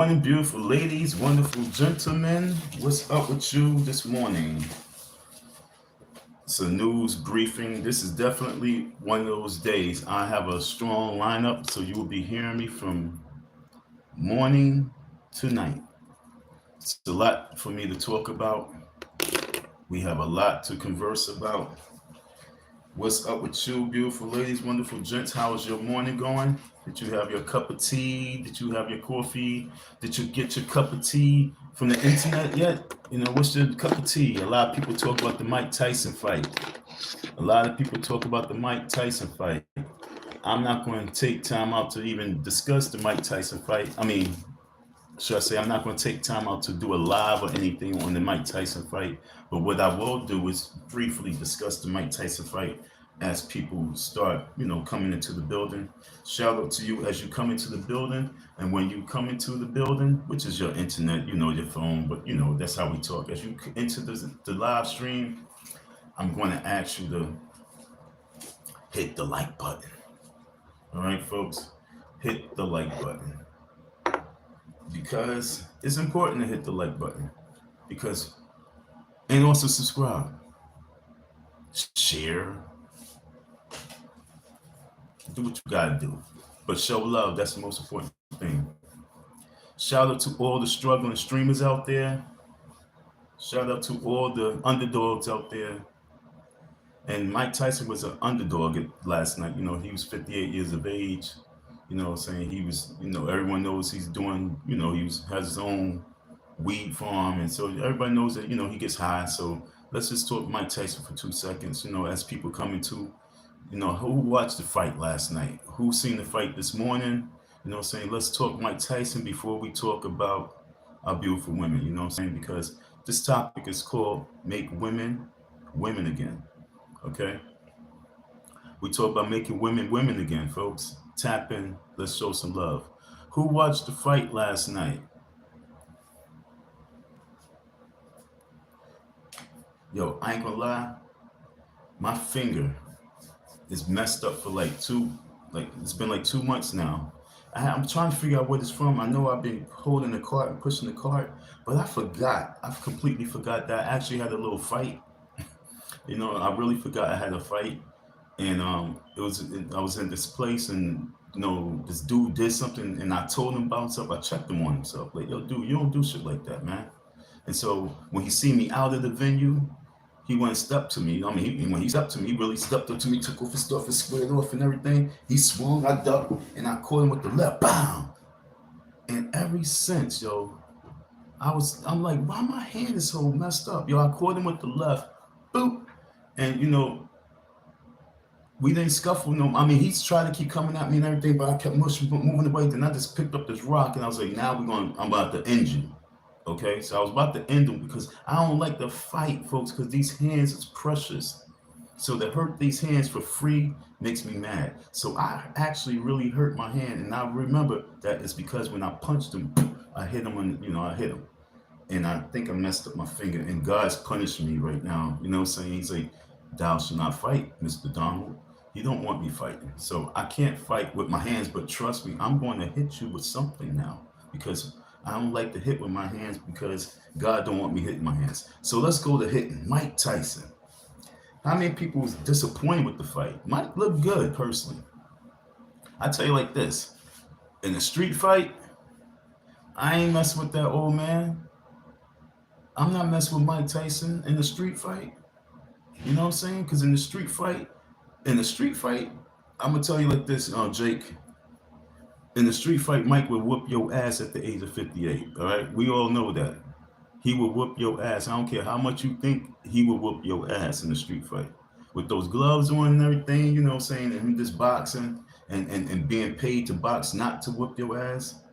Morning, beautiful ladies, wonderful gentlemen. What's up with you this morning? It's a news briefing. This is definitely one of those days. I have a strong lineup, so you will be hearing me from morning to night. It's a lot for me to talk about. We have a lot to converse about. What's up with you, beautiful ladies, wonderful gents? How is your morning going? Did you have your cup of tea? Did you have your coffee? Did you get your cup of tea from the internet yet? What's your cup of tea? A lot of people talk about the Mike Tyson fight. A lot of people talk about the Mike Tyson fight. I'm not going to take time out to even discuss the Mike Tyson fight. Should I say, I'm not going to take time out to do a live or anything on the Mike Tyson fight. But what I will do is briefly discuss the Mike Tyson fight as people start, coming into the building. Shout out to you as you come into the building. And when you come into the building, which is your internet, your phone, but that's how we talk. As you enter the live stream, I'm going to ask you to hit the like button. All right, folks, hit the like button because it's important to hit the like button because and also subscribe, share, do what you gotta do, but show love. That's the most important thing. Shout out to all the struggling streamers out there. Shout out to all the underdogs out there. And Mike Tyson was an underdog last night. He was 58 years of age. Saying he was, everyone knows he's doing, has his own weed farm. And so everybody knows that, he gets high. So let's just talk Mike Tyson for 2 seconds, as people come into, who watched the fight last night? Who seen the fight this morning? Saying let's talk Mike Tyson before we talk about our beautiful women, saying? Because this topic is called Make Women Women Again. Okay? We talk about making women women again, folks. Tap in. Let's show some love. Who watched the fight last night? Yo, I ain't gonna lie. My finger is messed up for it's been like 2 months now. I'm trying to figure out what it's from. I know I've been holding the cart and pushing the cart, but I forgot. I completely forgot that I actually had a little fight. I really forgot I had a fight, and I was in this place, and this dude did something, and I told him about himself. I checked him on himself, like, yo, dude, you don't do shit like that, man. And so when he see me out of the venue, he went and stepped to me. When he stepped to me, he really stepped up to me, took off his stuff and squared off and everything. He swung, I ducked, and I caught him with the left, bam. And ever since, yo, I'm like, why my hand is so messed up? Yo, I caught him with the left, boop, and we didn't scuffle. No, he's trying to keep coming at me and everything, but I kept moving away. Then I just picked up this rock and I was like, I'm about to end you. Okay, so I was about to end him because I don't like to fight, folks, because these hands is precious. So to hurt these hands for free makes me mad. So I actually really hurt my hand, and I remember that it's because when I punched him, I hit him, and I hit him, and I think I messed up my finger, and God's punishing me right now. What I'm saying? He's like, "Thou shalt not fight, Mr. Donald. You don't want me fighting, so I can't fight with my hands. But trust me, I'm going to hit you with something now because." I don't like to hit with my hands because God don't want me hitting my hands. So let's go to hitting Mike Tyson. How many people was disappointed with the fight? Mike looked good, personally. I tell you like this. In the street fight, I ain't messing with that old man. I'm not messing with Mike Tyson in the street fight. You know what I'm saying? Because in the street fight, I'm going to tell you like this, Jake. In the street fight, Mike will whoop your ass at the age of 58. All right, we all know that he will whoop your ass. I don't care how much you think, he will whoop your ass in the street fight with those gloves on and everything. You know what I'm saying? And this boxing and being paid to box, not to whoop your ass.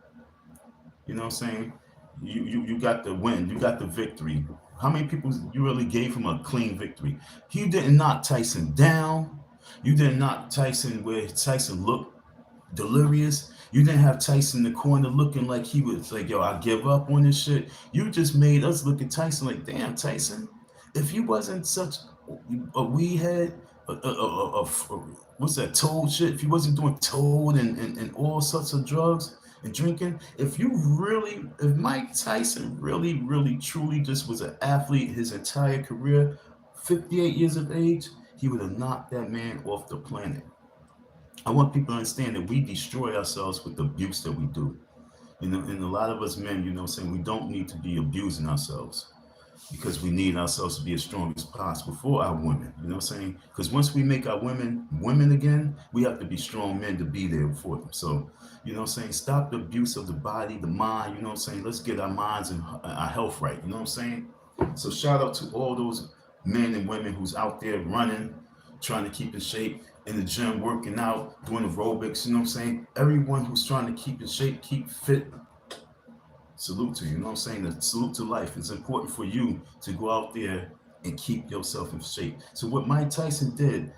You know what I'm saying? You got the win. You got the victory. How many people you really gave him a clean victory? You didn't knock Tyson down. You didn't knock Tyson where Tyson looked delirious. You didn't have Tyson in the corner looking like he was like, yo, I give up on this shit. You just made us look at Tyson like, damn, Tyson, if you wasn't such a weed head, what's that, toad shit, if you wasn't doing toad and all sorts of drugs, and drinking. If Mike Tyson really, truly just was an athlete his entire career, 58 years of age, he would have knocked that man off the planet. I want people to understand that we destroy ourselves with the abuse that we do. And a lot of us men, saying we don't need to be abusing ourselves because we need ourselves to be as strong as possible for our women. You know what I'm saying? Because once we make our women women again, we have to be strong men to be there for them. So, stop the abuse of the body, the mind, let's get our minds and our health right. You know what I'm saying? So shout out to all those men and women who's out there running, trying to keep in shape, in the gym, working out, doing aerobics, you know what I'm saying? Everyone who's trying to keep in shape, keep fit, salute to you. You know what I'm saying? The salute to life. It's important for you to go out there and keep yourself in shape. So what Mike Tyson did,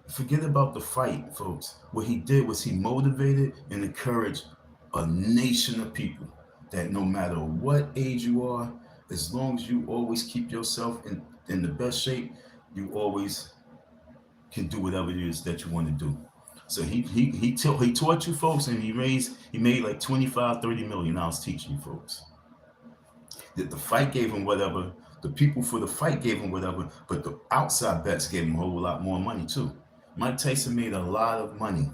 forget about the fight, folks. What he did was he motivated and encouraged a nation of people that no matter what age you are, as long as you always keep yourself in the best shape, you always can do whatever it is that you want to do. So he taught you folks, and he made like 25, 30 million dollars teaching you folks. That the fight gave him whatever, the people for the fight gave him whatever, but the outside bets gave him a whole lot more money too. Mike Tyson made a lot of money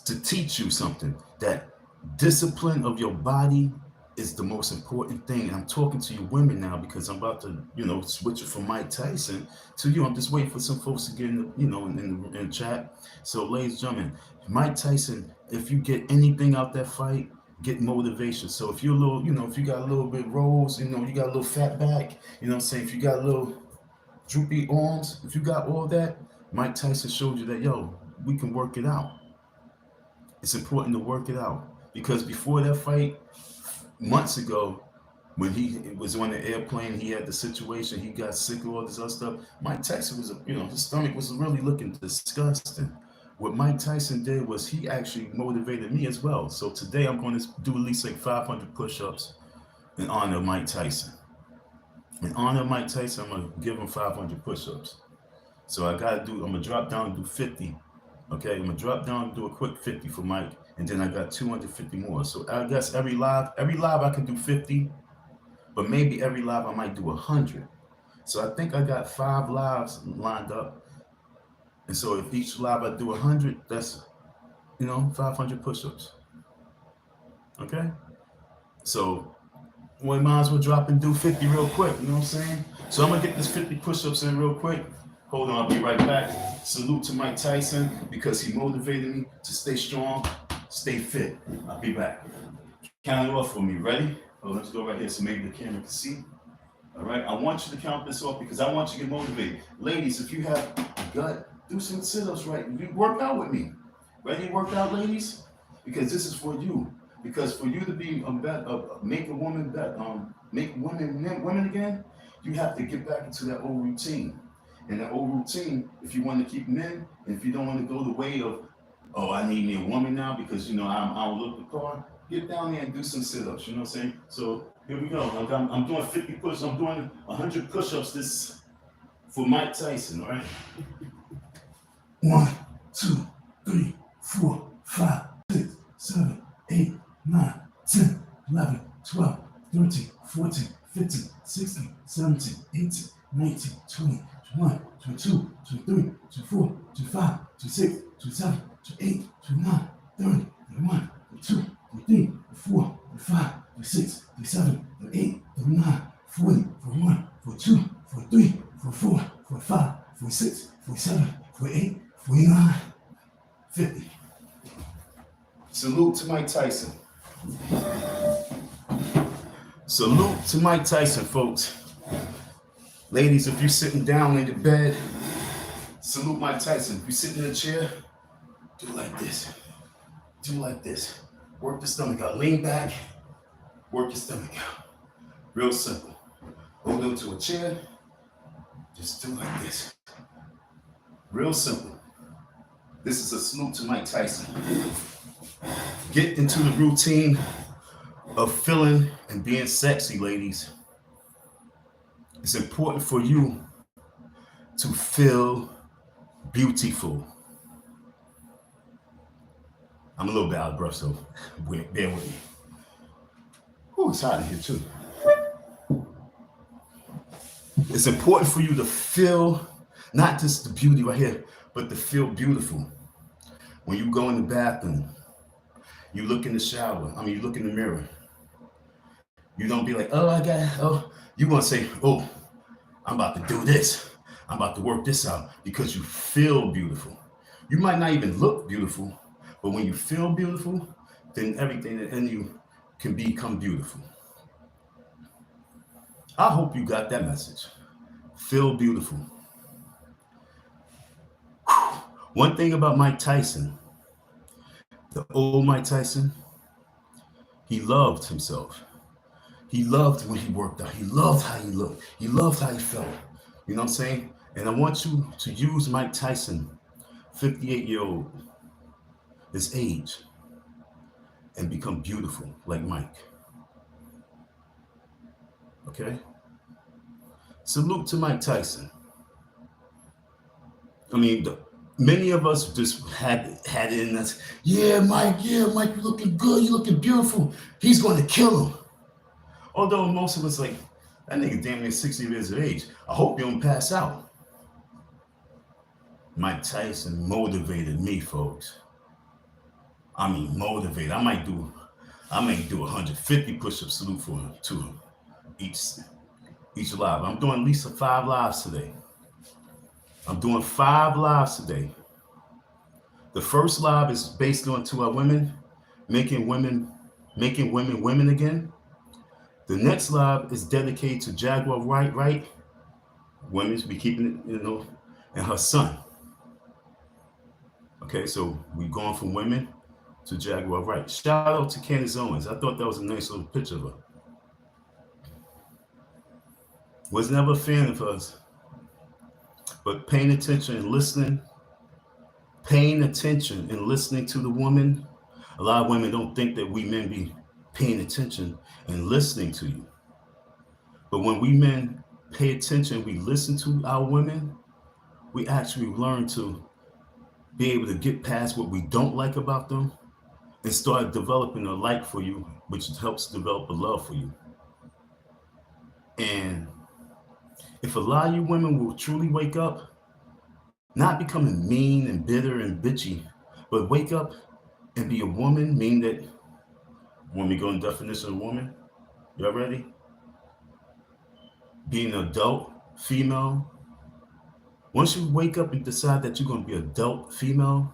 to teach you something, that discipline of your body is the most important thing. And I'm talking to you women now because I'm about to, switch it from Mike Tyson to you. I'm just waiting for some folks to get in the, in the chat. So, ladies and gentlemen, Mike Tyson, if you get anything out that fight, get motivation. So if you're a little, if you got a little bit rolls, you got a little fat back, you know what I'm saying? If you got a little droopy arms, if you got all that, Mike Tyson showed you that, we can work it out. It's important to work it out because before that fight, months ago, when he was on the airplane, he had the situation, he got sick and all this other stuff. Mike Tyson was, his stomach was really looking disgusting. What Mike Tyson did was he actually motivated me as well. So today I'm going to do at least like 500 push-ups in honor of Mike Tyson. In honor of Mike Tyson, I'm going to give him 500 push-ups. So I'm going to drop down and do 50. Okay, I'm going to drop down and do a quick 50 for Mike. And then I got 250 more. So I guess every live I can do 50, but maybe every live I might do 100. So I think I got 5 lives lined up. And so if each live I do 100, that's, 500 push-ups. Okay? So we might as well drop and do 50 real quick, you know what I'm saying? So I'm going to get this 50 push-ups in real quick. Hold on, I'll be right back. Salute to Mike Tyson because he motivated me to stay strong, stay fit. I'll be back. Count it off for me. Ready? Oh, let's go right here so maybe the camera can see. All right, I want you to count this off because I want you to get motivated. Ladies, if you have gut, do some sit-ups, right? You work out with me. Ready to work out, ladies? Because this is for you. Because for you to be make a woman make women again, you have to get back into that old routine. And that old routine, if you want to keep men, and if you don't want to go the way of, I need me a woman now because I don't look the part, get down there and do some sit-ups. You know what I'm saying? So here we go. I'm doing 50 push-ups. I'm doing 100 push-ups. This for Mike Tyson. All right. 1, 2, 3, 4, 5, 6, 7, 8, 9, 10, 11, 12, 13, 14, 15, 16, 17, 18, 19, 20, 21, 22, 23, 24, 25, 26, 27, 28, 29, 30, 31, 32, 33, 34, 35, 36, 37, 38, 39, 40, 41, 42, 43, 44, 45, 46, 47, 48, 49, 50. Salute to Mike Tyson. Salute to Mike Tyson, folks. Ladies, if you're sitting down in your bed, salute Mike Tyson. If you're sitting in a chair, do like this. Do like this. Work the stomach out. Lean back. Work your stomach out. Real simple. Hold on to a chair. Just do like this. Real simple. This is a salute to Mike Tyson. Get into the routine of feeling and being sexy, ladies. It's important for you to feel beautiful. I'm a little bit out of breath, so bear with me. Oh, it's hot in here too. It's important for you to feel not just the beauty right here, but to feel beautiful. When you go in the bathroom, you look in the shower, you look in the mirror. You don't be like, you're gonna say, oh, I'm about to do this. I'm about to work this out because you feel beautiful. You might not even look beautiful, but when you feel beautiful, then everything in you can become beautiful. I hope you got that message. Feel beautiful. One thing about Mike Tyson, the old Mike Tyson, he loved himself. He loved when he worked out. He loved how he looked. He loved how he felt. You know what I'm saying? And I want you to use Mike Tyson, 58-year-old, his age, and become beautiful like Mike. Okay? Salute to Mike Tyson. Many of us just had it in us. Yeah, Mike, you're looking good, you're looking beautiful. He's going to kill him. Although most of us like, that nigga damn near 60 years of age. I hope you don't pass out. Mike Tyson motivated me, folks. Motivated. I might do 150 push-ups salute for him, to him, each live. I'm doing at least 5 lives today. I'm doing 5 lives today. The first live is based on to our women, making women women again. The next live is dedicated to Jaguar Wright. Women's be keeping it, and her son. Okay, so we going from women to Jaguar Wright. Shout out to Candace Owens. I thought that was a nice little picture of her. Was never a fan of hers, but paying attention and listening to the woman. A lot of women don't think that we men be paying attention and listening to you. But when we men pay attention, we listen to our women, we actually learn to be able to get past what we don't like about them and start developing a like for you, which helps develop a love for you. And if a lot of you women will truly wake up, not becoming mean and bitter and bitchy, but wake up and be a woman, meaning that when we go in definition of woman, y'all ready? Being an adult female. Once you wake up and decide that you're going to be an adult female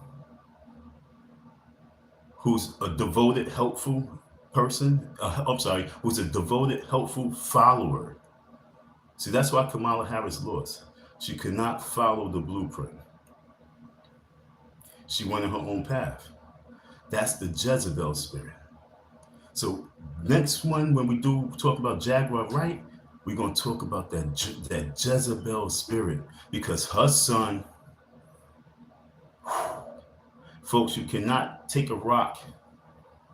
who's a devoted, helpful person, who's a devoted, helpful follower. See, that's why Kamala Harris lost. She could not follow the blueprint. She went in her own path. That's the Jezebel spirit. So next one, when we do talk about Jaguar Wright, we're going to talk about that Jezebel spirit, because her son, folks, you cannot take a rock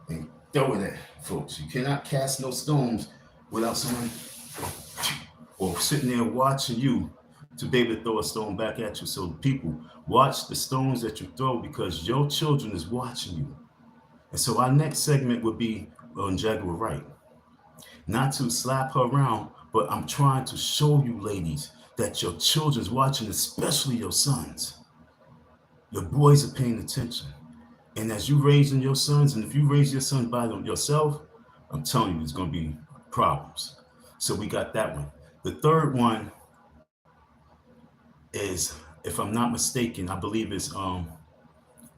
and throw it at folks. You cannot cast no stones without someone or sitting there watching you to be able to throw a stone back at you. So people, watch the stones that you throw, because your children is watching you. And so our next segment would be on Jaguar Wright. Not to slap her around, but I'm trying to show you ladies that your children's watching, especially your sons. Your boys are paying attention. And as you raising your sons, and if you raise your sons by yourself, I'm telling you, there's going to be problems. So we got that one. The third one is, if I'm not mistaken, I believe it's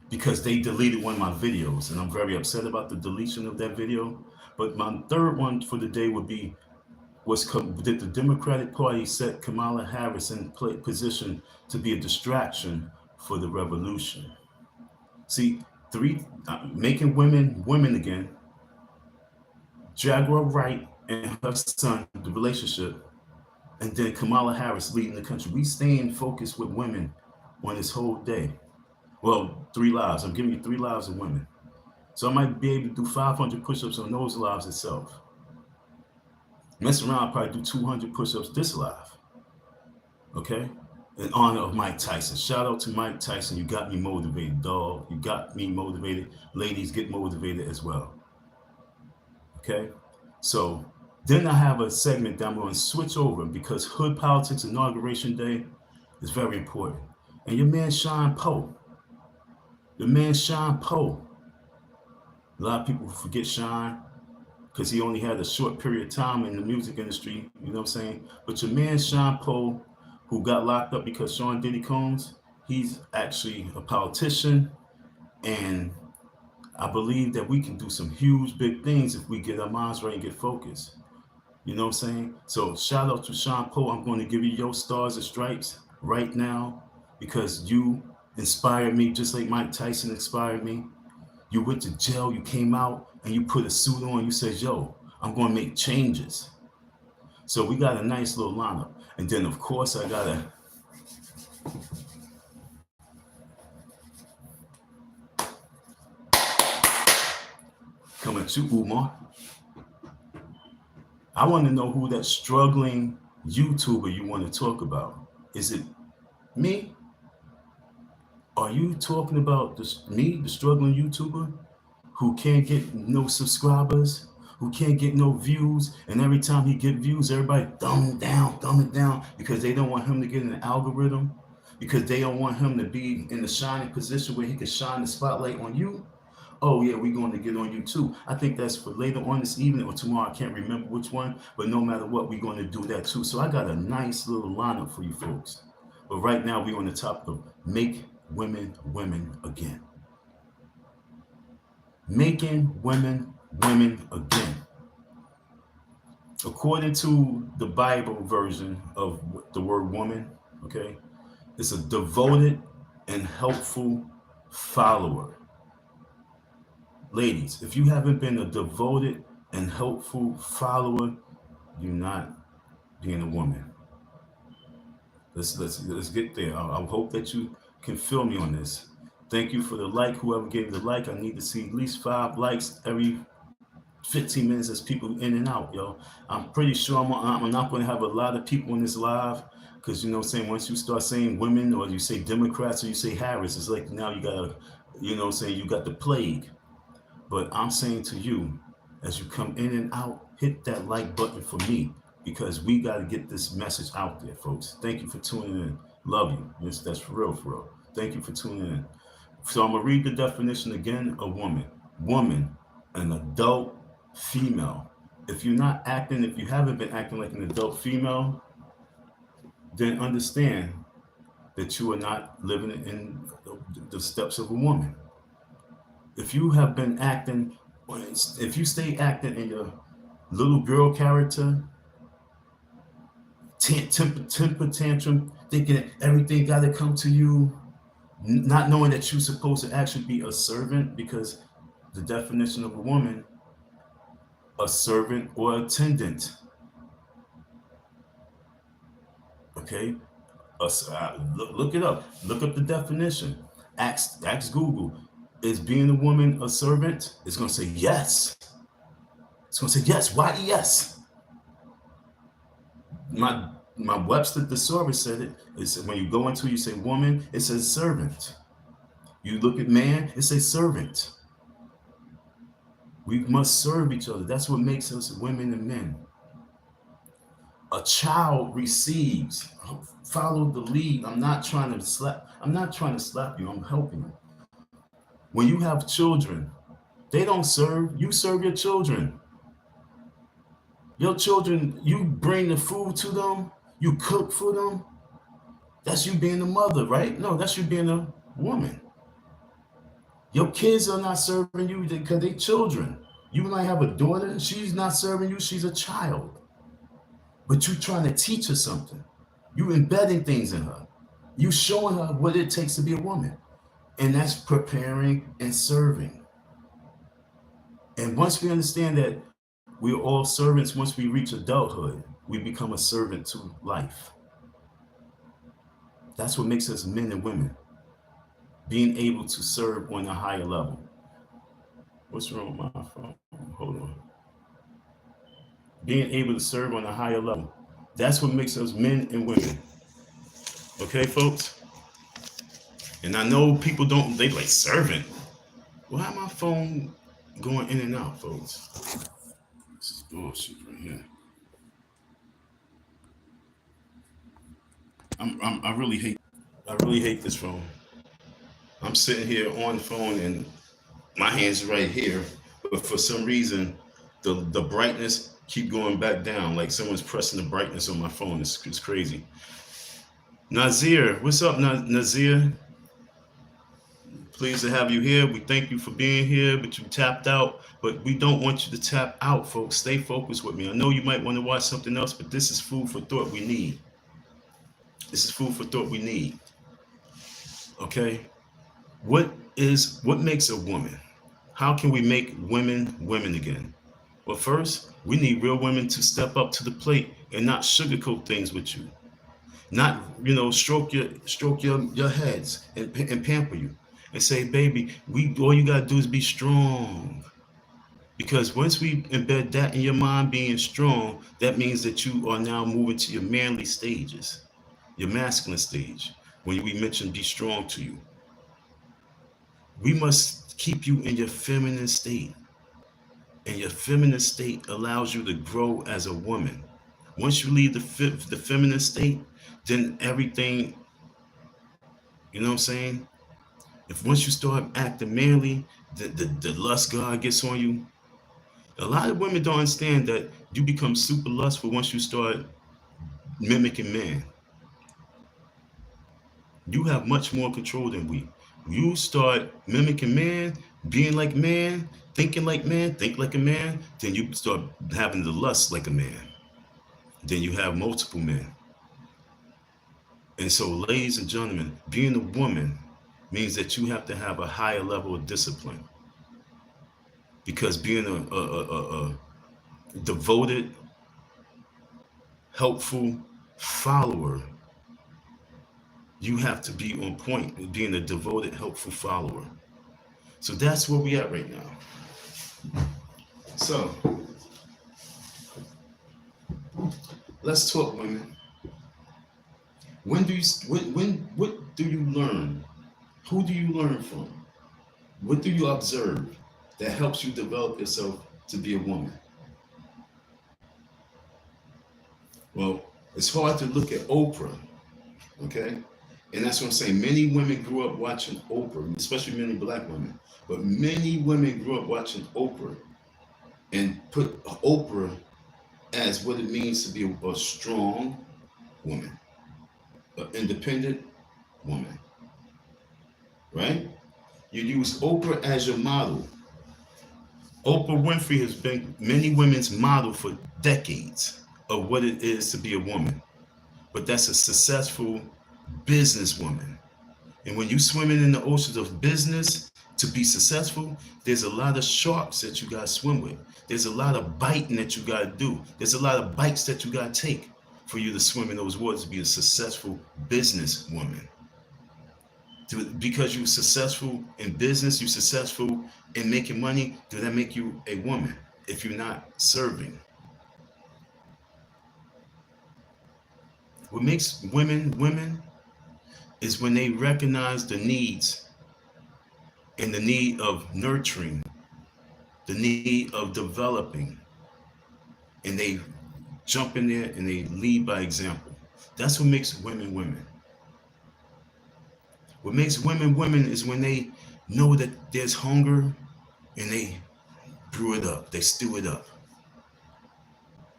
because they deleted one of my videos, and I'm very upset about the deletion of that video. But my third one for the day would be, did the Democratic Party set Kamala Harris in position to be a distraction for the revolution? See, making women again, Jaguar Wright and her son, the relationship, and then Kamala Harris leading the country. We staying focused with women on this whole day. Well, 3 lives. I'm giving you 3 lives of women. So I might be able to do 500 push-ups on those lives itself. Mess around, I'll probably do 200 push-ups this live. Okay? in honor of Mike Tyson. Shout out to Mike Tyson. You got me motivated, dog. You got me motivated. Ladies, get motivated as well. Okay? So then I have a segment that I'm going to switch over because Hood Politics Inauguration Day is very important. And your man Sean Poe, a lot of people forget Sean because he only had a short period of time in the music industry, you know what I'm saying? But your man Sean Poe, who got locked up because Sean Diddy Combs, he's actually a politician, and I believe that we can do some huge, big things if we get our minds right and get focused. You know what I'm saying? So shout out to Sean Poe. I'm going to give you your stars and stripes right now because you inspired me just like Mike Tyson inspired me. You went to jail, you came out, and you put a suit on. You said, yo, I'm going to make changes. So we got a nice little lineup. And then, of course, I got to come at you, Umar. I want to know who that struggling YouTuber you want to talk about. Is it me? Are you talking about me, the struggling YouTuber who can't get no subscribers, who can't get no views, and every time he get views, everybody thumb it down because they don't want him to get in the algorithm, because they don't want him to be in the shining position where he can shine the spotlight on you? Oh yeah, we're going to get on you too. I think that's for later on this evening or tomorrow. I can't remember which one, but no matter what, we're going to do that too. So I got a nice little lineup for you folks. But right now we're on the topic of make women women again. Making women women again. According to the Bible version of the word woman, okay, it's a devoted and helpful follower. Ladies, if you haven't been a devoted and helpful follower, you're not being a woman. Let's get there. I hope that you can feel me on this. Thank you for the like. Whoever gave the like, I need to see at least 5 likes every 15 minutes as people in and out, yo. I'm pretty sure I'm not going to have a lot of people in this live because, you know what I'm saying, once you start saying women or you say Democrats or you say Harris, it's like now you got to, you know what I'm saying, you got the plague. But I'm saying to you, as you come in and out, hit that like button for me because we got to get this message out there, folks. Thank you for tuning in. Love you. That's for real, for real. Thank you for tuning in. So I'm going to read the definition again of woman. Woman, an adult female. If you haven't been acting like an adult female, then understand that you are not living in the steps of a woman. If you have been acting, if you stay acting in your little girl character, temper tantrum, thinking that everything got to come to you, not knowing that you're supposed to actually be a servant, because the definition of a woman, a servant or attendant. Okay, look it up. Look up the definition. Ask Google. Is being a woman a servant? It's gonna say yes. It's gonna say yes. Why yes? My Webster thesaurus said it. It's when you go into it, you say woman, it says servant. You look at man, it says servant. We must serve each other. That's what makes us women and men. A child receives. Follow the lead. I'm not trying to slap you. I'm helping you. When you have children, they don't serve. You serve your children. Your children, you bring the food to them. You cook for them. That's you being a mother, right? No, that's you being a woman. Your kids are not serving you because they're children. You might have a daughter. She's not serving you. She's a child. But you're trying to teach her something. You embedding things in her. You showing her what it takes to be a woman. And that's preparing and serving. And once we understand that we're all servants, once we reach adulthood, we become a servant to life. That's what makes us men and women. Being able to serve on a higher level. What's wrong with my phone? Hold on. Being able to serve on a higher level. That's what makes us men and women. Okay, folks? And I know people don't, they like servant. Why my phone going in and out, folks? This is bullshit right here. I really hate this phone. I'm sitting here on the phone and my hands right here, but for some reason, the brightness keep going back down, like someone's pressing the brightness on my phone. It's crazy. Nazir, what's up, Nazir? Pleased to have you here. We thank you for being here, but you tapped out. But we don't want you to tap out, folks. Stay focused with me. I know you might want to watch something else, but this is food for thought we need. This is food for thought we need. Okay? What makes a woman? How can we make women women again? Well, first, we need real women to step up to the plate and not sugarcoat things with you. Not, stroke your heads and pamper you and say, baby, we all you gotta do is be strong. Because once we embed that in your mind being strong, that means that you are now moving to your manly stages, your masculine stage. When we mention be strong to you, we must keep you in your feminine state. And your feminine state allows you to grow as a woman. Once you leave the feminine state, then everything, you know what I'm saying? If once you start acting manly, the lust God gets on you. A lot of women don't understand that you become super lustful once you start mimicking man. You have much more control than we. You start mimicking man, being like man, thinking like man, think like a man, then you start having the lust like a man. Then you have multiple men. And so, ladies and gentlemen, being a woman means that you have to have a higher level of discipline. Because being a devoted, helpful follower, you have to be on point with being a devoted, helpful follower. So that's where we at right now. So let's talk, women. What do you learn? Who do you learn from? What do you observe that helps you develop yourself to be a woman? Well, it's hard to look at Oprah, okay? And that's what I'm saying. Many women grew up watching Oprah, especially many black women. But many women grew up watching Oprah and put Oprah as what it means to be a strong woman, an independent woman, right? You use Oprah as your model. Oprah Winfrey has been many women's model for decades of what it is to be a woman. But that's a successful businesswoman. And when you're swimming in the oceans of business to be successful, there's a lot of sharks that you got to swim with. There's a lot of biting that you got to do. There's a lot of bites that you got to take for you to swim in those waters to be a successful businesswoman. Because you're successful in business, you're successful in making money, does that make you a woman if you're not serving? What makes women women is when they recognize the needs and the need of nurturing, the need of developing, and they jump in there and they lead by example. That's what makes women women. What makes women women is when they know that there's hunger and they brew it up, they stew it up.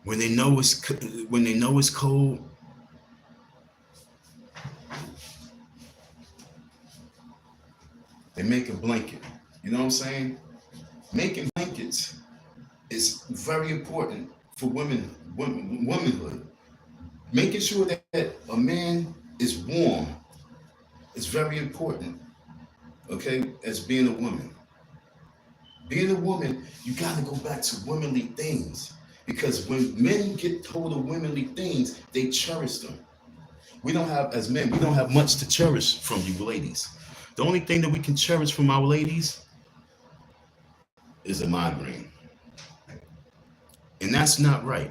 When they know it's cold, they make a blanket. You know what I'm saying? Making blankets is very important for womanhood. Making sure that a man is warm is very important, okay, as being a woman. Being a woman, you got to go back to womanly things. Because when men get told of womanly things, they cherish them. We don't have, as men, we don't have much to cherish from you ladies. The only thing that we can cherish from our ladies is a migraine. And that's not right.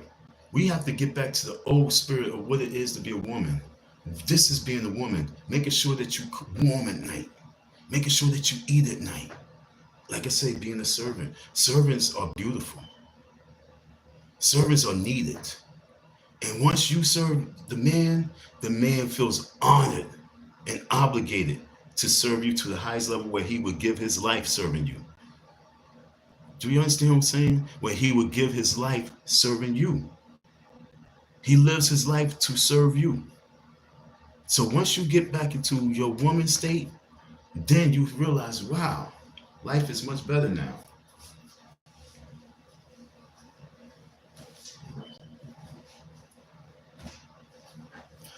We have to get back to the old spirit of what it is to be a woman. This is being a woman, making sure that you warm at night, making sure that you eat at night. Like I say, being a servant. Servants are beautiful. Servants are needed. And once you serve the man feels honored and obligated to serve you to the highest level where he would give his life serving you. Do you understand what I'm saying? Where he would give his life serving you. He lives his life to serve you. So once you get back into your woman state, then you realize, wow, life is much better now.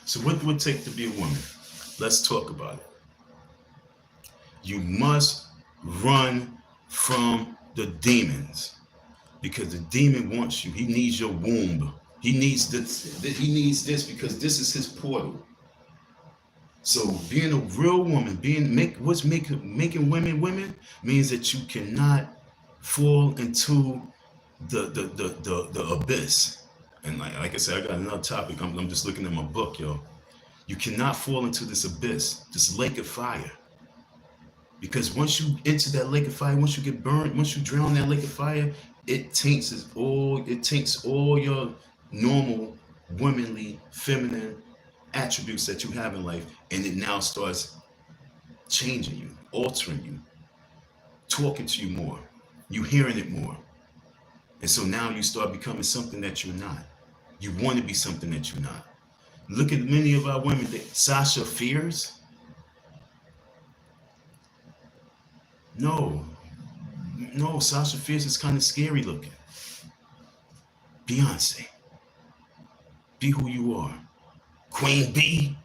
So what would it take to be a woman? Let's talk about it. You must run from the demons because the demon wants you. He needs your womb. He needs this. He needs this because this is his portal. So being a real woman, making women women means that you cannot fall into the abyss. And like I said, I got another topic. I'm just looking at my book, yo. You cannot fall into this abyss, this lake of fire. Because once you enter that lake of fire, once you get burned, once you drown in that lake of fire, it taints all your normal, womanly, feminine attributes that you have in life, and it now starts changing you, altering you, talking to you more, you hearing it more. And so now you start becoming something that you're not. You want to be something that you're not. Look at many of our women. Sasha Fierce. No, Sasha Fierce is kind of scary looking. Beyonce. Be who you are. Queen B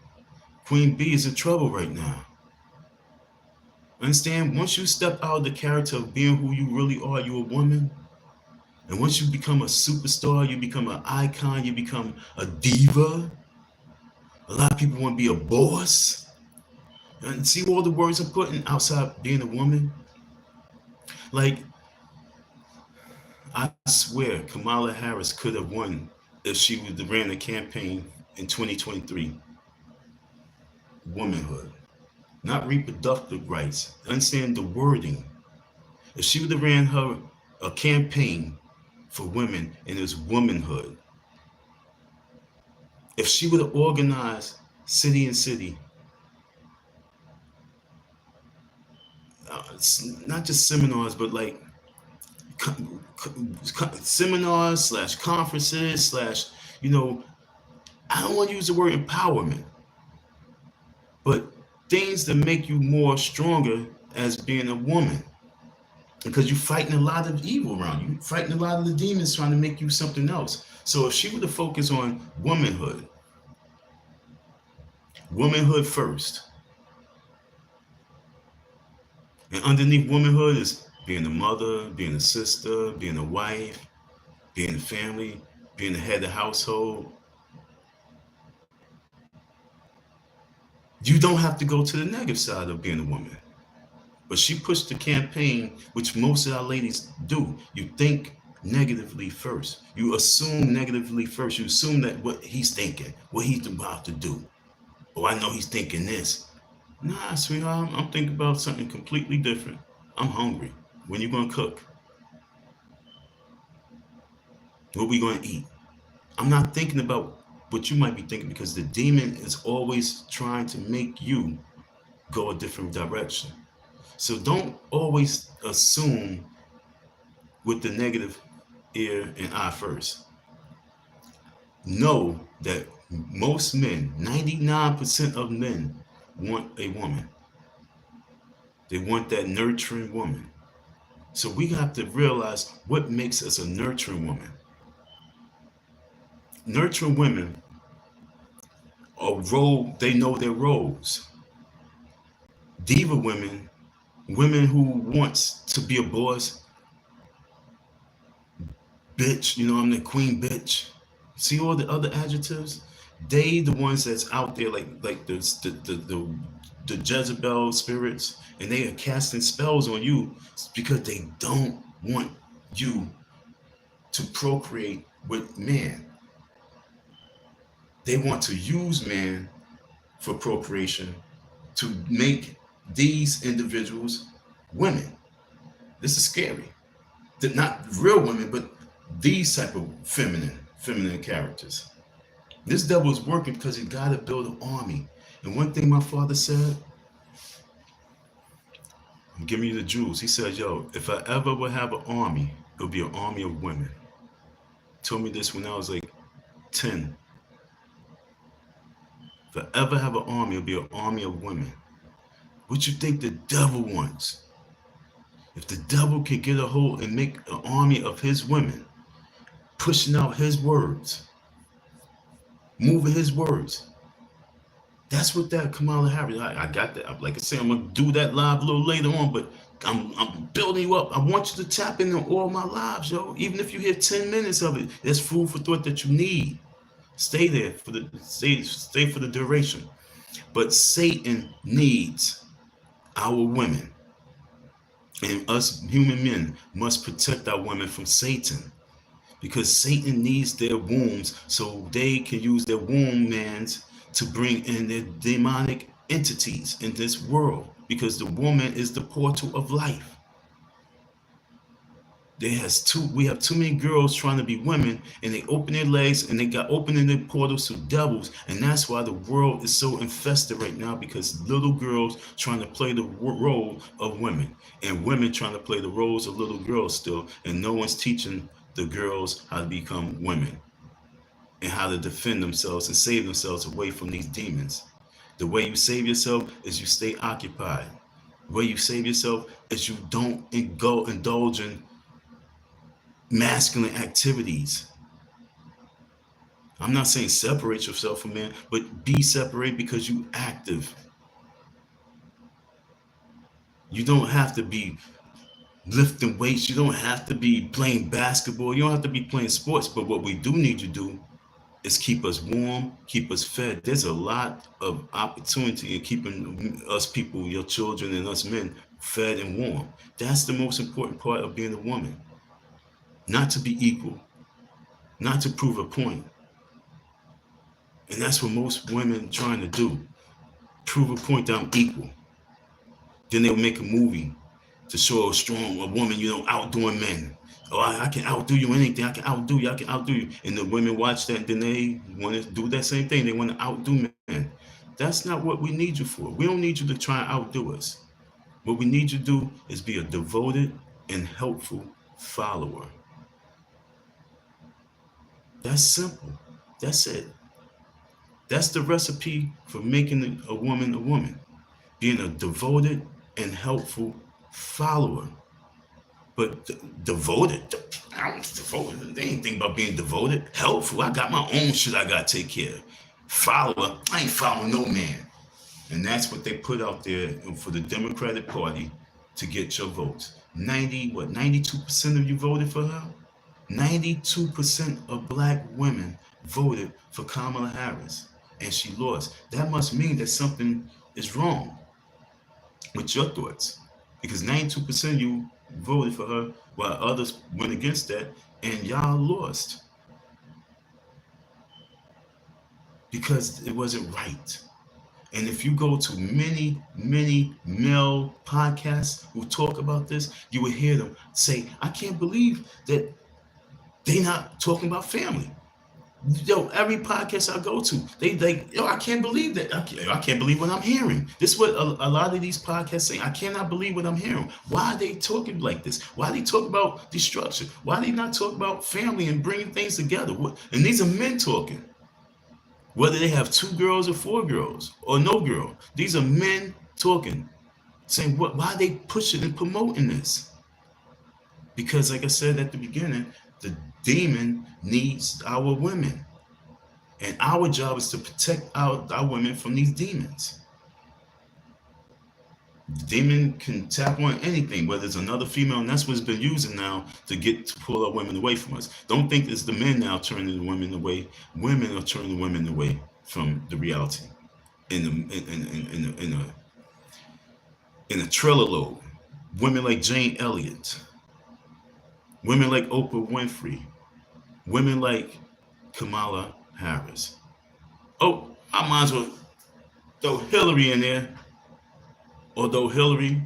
is in trouble right now. Understand? Once you step out of the character of being who you really are, you're a woman. And once you become a superstar, you become an icon, you become a diva. A lot of people want to be a boss. And see all the words I'm putting outside being a woman? Like, I swear Kamala Harris could have won if she would have ran a campaign in 2023. Womanhood, not reproductive rights. Understand the wording. If she would have ran a campaign for women and it was womanhood, if she would have organized city and city, not just seminars, but like seminars / conferences / I don't want to use the word empowerment, but things that make you more stronger as being a woman, because you're fighting a lot of evil around you. You're fighting a lot of the demons trying to make you something else. So if she would have focused on womanhood first, and underneath womanhood is being a mother, being a sister, being a wife, being a family, being the head of the household. You don't have to go to the negative side of being a woman. But she pushed the campaign, which most of our ladies do. You think negatively first. You assume negatively first. You assume that what he's thinking, what he's about to do. Oh, I know he's thinking this. Nah, sweetheart, I'm thinking about something completely different. I'm hungry. When you gonna cook? What we gonna eat? I'm not thinking about what you might be thinking, because the demon is always trying to make you go a different direction. So don't always assume with the negative ear and eye first. Know that most men, 99% of men, want a woman. They want that nurturing woman. So we have to realize what makes us a nurturing woman. Nurturing women they know their roles. Diva women who wants to be a boss, bitch, I'm the queen bitch. See all the other adjectives? They the ones that's out there like the Jezebel spirits, and they are casting spells on you because they don't want you to procreate with man. They want to use man for procreation to make these individuals women. This is scary. Not real women, but these type of feminine characters. This devil is working because he got to build an army. And one thing my father said, give me the jewels. He said, yo, if I ever would have an army, it would be an army of women. Told me this when I was like 10. If I ever have an army, it'll be an army of women. What you think the devil wants? If the devil can get a hold and make an army of his women, pushing out his words, moving his words, that's what that Kamala Harris. I got that. Like I said, I'm gonna do that live a little later on, but I'm building you up. I want you to tap into all my lives, yo. Even if you hear 10 minutes of it, that's food for thought that you need. Stay there for the stay for the duration. But Satan needs our women, and us human men must protect our women from Satan, because Satan needs their wombs so they can use their womb mans to bring in their demonic entities in this world, because the woman is the portal of life. We have too many girls trying to be women, and they open their legs and they got opening their portals to devils, and that's why the world is so infested right now, because little girls trying to play the role of women, and women trying to play the roles of little girls still, and no one's teaching the girls how to become women and how to defend themselves and save themselves away from these demons. The way you save yourself is you stay occupied. The way you save yourself is you don't go indulge in masculine activities. I'm not saying separate yourself from men, but be separated because you active. You don't have to be lifting weights. You don't have to be playing basketball. You don't have to be playing sports. But what we do need to do is keep us warm, keep us fed. There's a lot of opportunity in keeping us people, your children and us men, fed and warm. That's the most important part of being a woman. Not to be equal, not to prove a point. And that's what most women trying to do. Prove a point that I'm equal. Then they'll make a movie to show a woman, outdoing men. Oh, I can outdo you anything. I can outdo you. And the women watch that, then they want to do that same thing. They want to outdo men. That's not what we need you for. We don't need you to try and outdo us. What we need you to do is be a devoted and helpful follower. That's simple. That's it. That's the recipe for making a woman. Being a devoted and helpful follower. But devoted, I was devoted. They ain't think about being devoted. Helpful, I got my own shit I got to take care of. Follower, I ain't following no man. And that's what they put out there for the Democratic Party to get your votes. 92% of you voted for her? 92% of black women voted for Kamala Harris, and she lost. That must mean that something is wrong with your thoughts, because 92% of you voted for her while others went against that, and y'all lost because it wasn't right. And if you go to many male podcasts who talk about this, you will hear them say, I can't believe that they not talking about family. Yo, every podcast I go to, I can't believe that. I can't believe what I'm hearing. This is what a lot of these podcasts say. I cannot believe what I'm hearing. Why are they talking like this? Why are they talking about destruction? Why are they not talking about family and bringing things together? And these are men talking. Whether they have 2 girls or 4 girls or no girl, these are men talking, saying why are they pushing and promoting this? Because like I said at the beginning, the demon needs our women. And our job is to protect our women from these demons. The demon can tap on anything, whether it's another female, and that's what it's been using now to pull our women away from us. Don't think it's the men now turning the women away. Women are turning the women away from the reality. In a trailer load. Women like Jane Elliott. Women like Oprah Winfrey. Women like Kamala Harris. Oh, I might as well throw Hillary in there, although Hillary,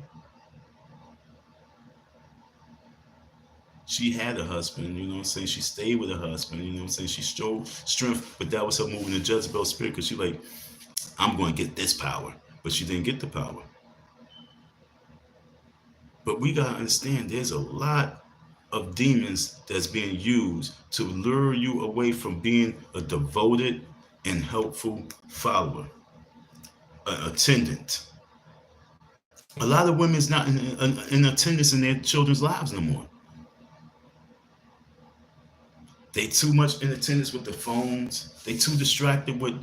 she had a husband, you know what I'm saying? She stayed with her husband, you know what I'm saying? She showed strength, but that was her moving the Jezebel spirit because she like, I'm going to get this power. But she didn't get the power. But we got to understand there's a lot of demons that's being used to lure you away from being a devoted and helpful follower, an attendant. A lot of women's not in attendance in their children's lives no more. They too much in attendance with the phones. They too distracted with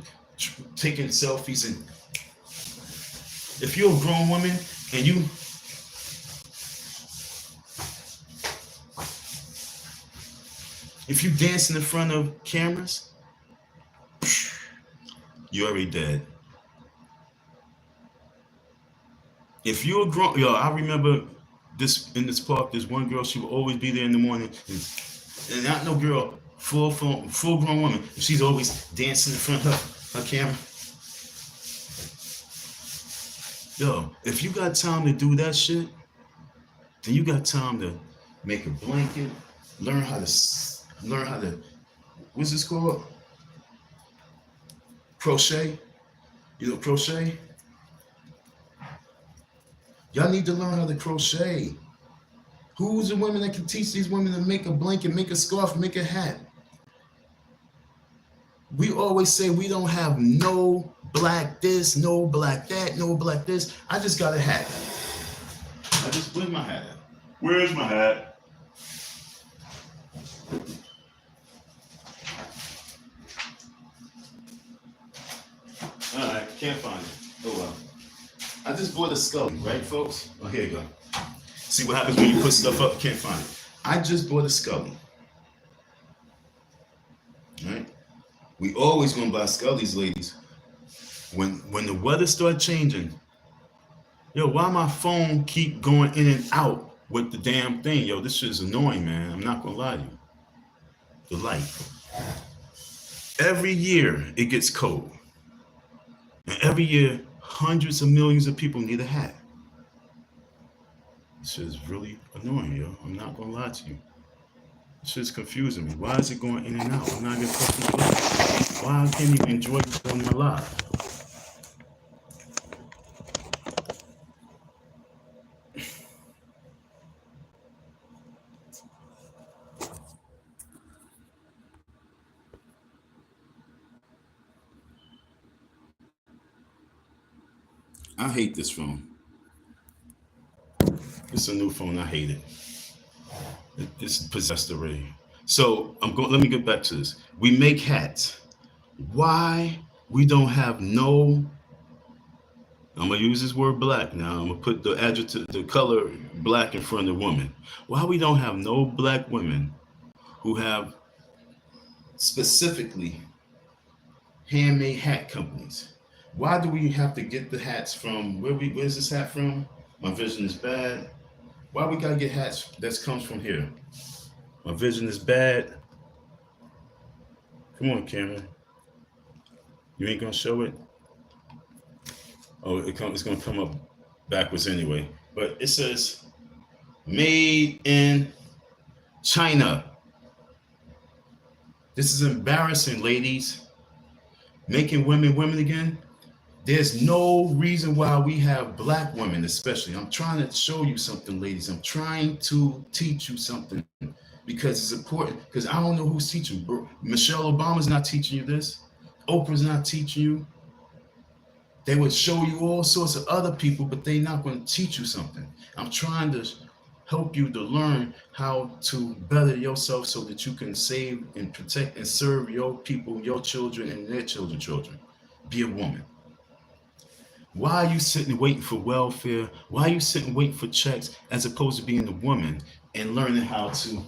taking selfies. And if you're a grown woman and if you dancing in front of cameras, you're already dead. If you're a grown, yo, I remember this in this park. There's one girl. She would always be there in the morning, and not no girl, full grown woman. She's always dancing in front of her camera. Yo, if you got time to do that shit, then you got time to make a blanket, learn how to, what's this called? Crochet. You know crochet? Y'all need to learn how to crochet. Who's the women that can teach these women to make a blanket, make a scarf, make a hat? We always say we don't have no black this, no black that, no black this. I just got a hat. Where's my hat at? Where's my hat? All right, can't find it. Oh well. I just bought a skull, right, folks? Oh, here you go. See what happens when you put stuff up, can't find it. I just bought a Scully. Right? We always gonna buy Scullies, ladies. When the weather start changing, yo, why my phone keep going in and out with the damn thing? Yo, this shit is annoying, man. I'm not gonna lie to you. The light. Every year it gets cold. And every year, hundreds of millions of people need a hat. This shit is really annoying, yo. I'm not gonna lie to you. This shit's confusing me. Why is it going in and out? I'm not getting fucking life. Why I can't even enjoy it on my life? I hate this phone. It's a new phone. I hate it. It's possessed already. So I'm going. Let me get back to this. We make hats. Why we don't have no? I'm gonna use this word black now. I'm gonna put the adjective, the color black in front of the woman. Why we don't have no black women who have specifically handmade hat companies? Why do we have to get the hats from where's this hat from? My vision is bad. Why we gotta get hats that comes from here? My vision is bad. Come on, Cameron. You ain't gonna show it? Oh, it's gonna come up backwards anyway. But it says made in China. This is embarrassing, ladies. Making women again. There's no reason why we have black women, especially. I'm trying to show you something, ladies. I'm trying to teach you something because it's important. Because I don't know who's teaching. Michelle Obama's not teaching you this. Oprah's not teaching you. They would show you all sorts of other people, but they're not going to teach you something. I'm trying to help you to learn how to better yourself so that you can save and protect and serve your people, your children, and their children. Be a woman. Why are you sitting waiting for welfare? Why are you sitting waiting for checks as opposed to being a woman and learning how to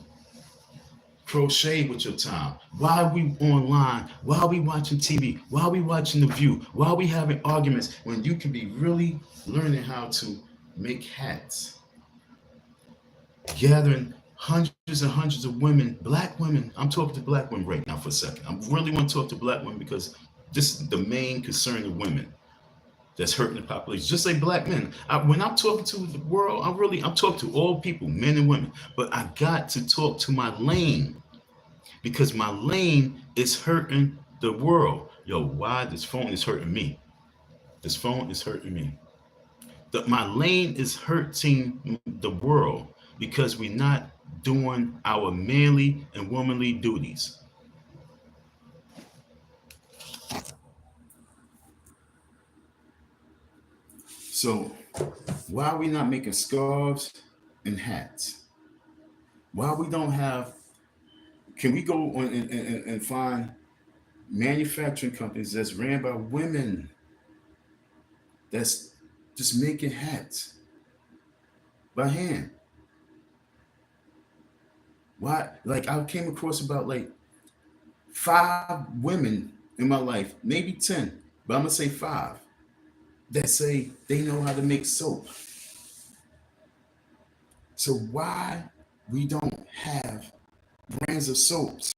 crochet with your time? Why are we online? Why are we watching TV? Why are we watching The View? Why are we having arguments when you can be really learning how to make hats? Gathering hundreds and hundreds of women, black women. I'm talking to black women right now for a second. I really want to talk to black women because this is the main concern of women. that's hurting the population. Just like black men. When I'm talking to the world, I'm talking to all people, men and women. But I got to talk to my lane because my lane is hurting the world. Yo, why this phone is hurting me? This phone is hurting me. My lane is hurting the world because we're not doing our manly and womanly duties. So why are we not making scarves and hats? Why we don't have? Can we go on and find manufacturing companies that's ran by women that's just making hats by hand? Why? Like I came across about like 5 women in my life, maybe 10, but I'm gonna say 5 that say they know how to make soap. So why we don't have brands of soaps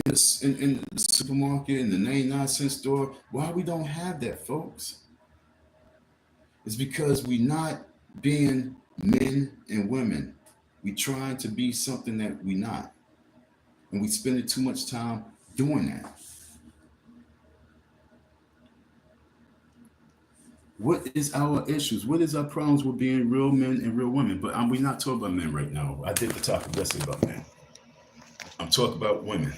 in the supermarket, in the 99-cent store? Why we don't have that, folks? It's because we not being men and women. We trying to be something that we not. And we spending too much time doing that. What is our issues? What is our problems with being real men and real women? But we're not talking about men right now. I did the topic yesterday about men. I'm talking about women.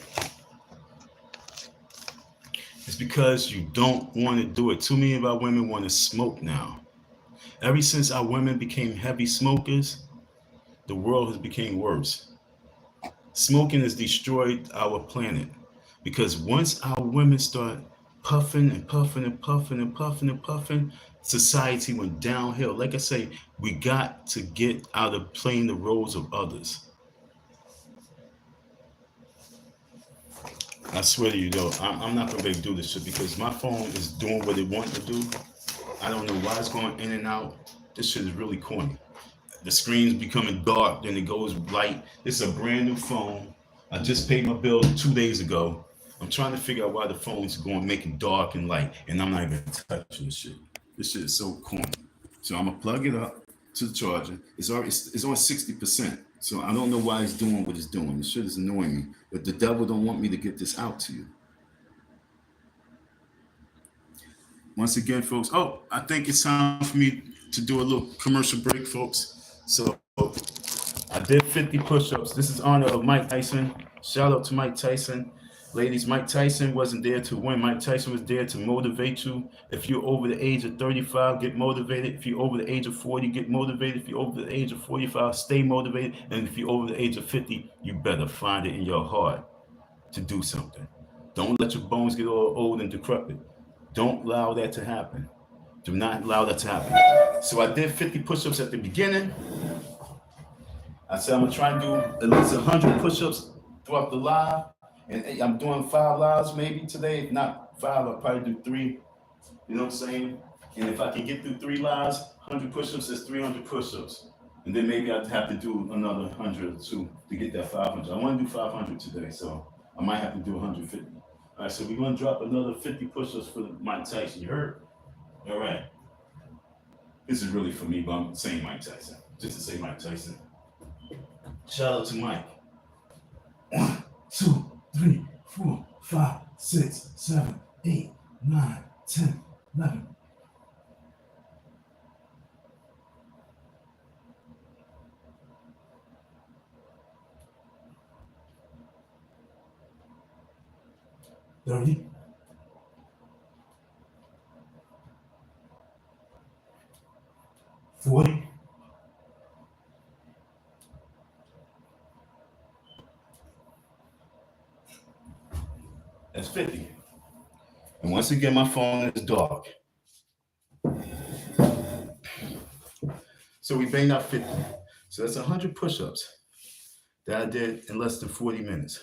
It's because you don't want to do it. Too many of our women want to smoke now. Ever since our women became heavy smokers, the world has become worse. Smoking has destroyed our planet because once our women start puffing and puffing and puffing and puffing and puffing, society went downhill. Like I say, we got to get out of playing the roles of others. I swear to you, though, I'm not gonna be able to do this shit because my phone is doing what it wants to do. I don't know why it's going in and out. This shit is really corny. The screen's becoming dark, then it goes light. This is a brand new phone. I just paid my bill 2 days ago. I'm trying to figure out why the phone's going making dark and light, and I'm not even touching this shit. This shit is so corny. So I'm gonna plug it up to the charger. It's on 60%. So I don't know why it's doing what it's doing. This shit is annoying me. But the devil don't want me to get this out to you. Once again, folks. Oh, I think it's time for me to do a little commercial break, folks. So I did 50 push-ups. This is honor of Mike Tyson. Shout out to Mike Tyson. Ladies, Mike Tyson wasn't there to win. Mike Tyson was there to motivate you. If you're over the age of 35, get motivated. If you're over the age of 40, get motivated. If you're over the age of 45, stay motivated. And if you're over the age of 50, you better find it in your heart to do something. Don't let your bones get all old and decrepit. Don't allow that to happen. Do not allow that to happen. So I did 50 push-ups at the beginning. I said I'm gonna try and do at least 100 push-ups throughout the live, and I'm doing 5 lives maybe today. If not 5, I'll probably do 3. You know what I'm saying? And if I can get through 3 lives, 100 push-ups is 300 push-ups, and then maybe I'd have to do another 100 or 2 to get that 500. I want to do 500 today, so I might have to do 150. All right, so we're gonna drop another 50 push-ups for Mike Tyson. You heard? All right. This is really for me, but I'm saying Mike Tyson just to say Mike Tyson. Shout out to Mike. 1, 2, 3, 4, 5, 6, 7, 8, 9, 10, 11. $30. 40. That's 50. And once again, my phone is dark. So we banged out 50. So that's 100 push-ups that I did in less than 40 minutes.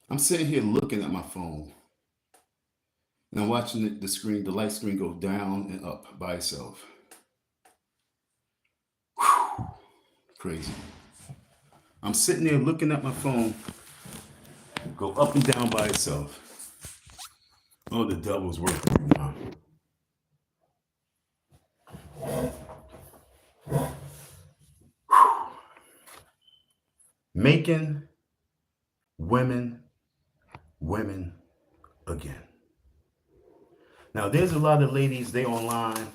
I'm sitting here looking at my phone and I'm watching the screen, the light screen go down and up by itself. Whew, crazy. I'm sitting there looking at my phone go up and down by itself. Oh, the devil's working now. Making women women again. Now, there's a lot of ladies, they online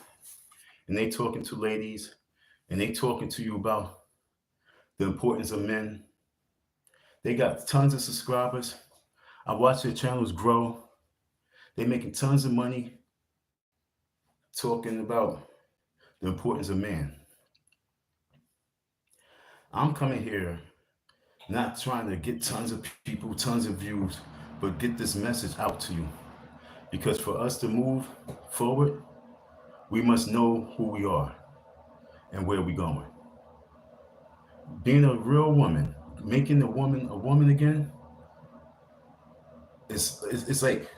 and they talking to ladies and they talking to you about the importance of men. They got tons of subscribers. I watch their channels grow. They're making tons of money talking about the importance of man. I'm coming here not trying to get tons of people, tons of views, but get this message out to you. Because for us to move forward, we must know who we are and where we're going. Being a real woman, making a woman again, it's like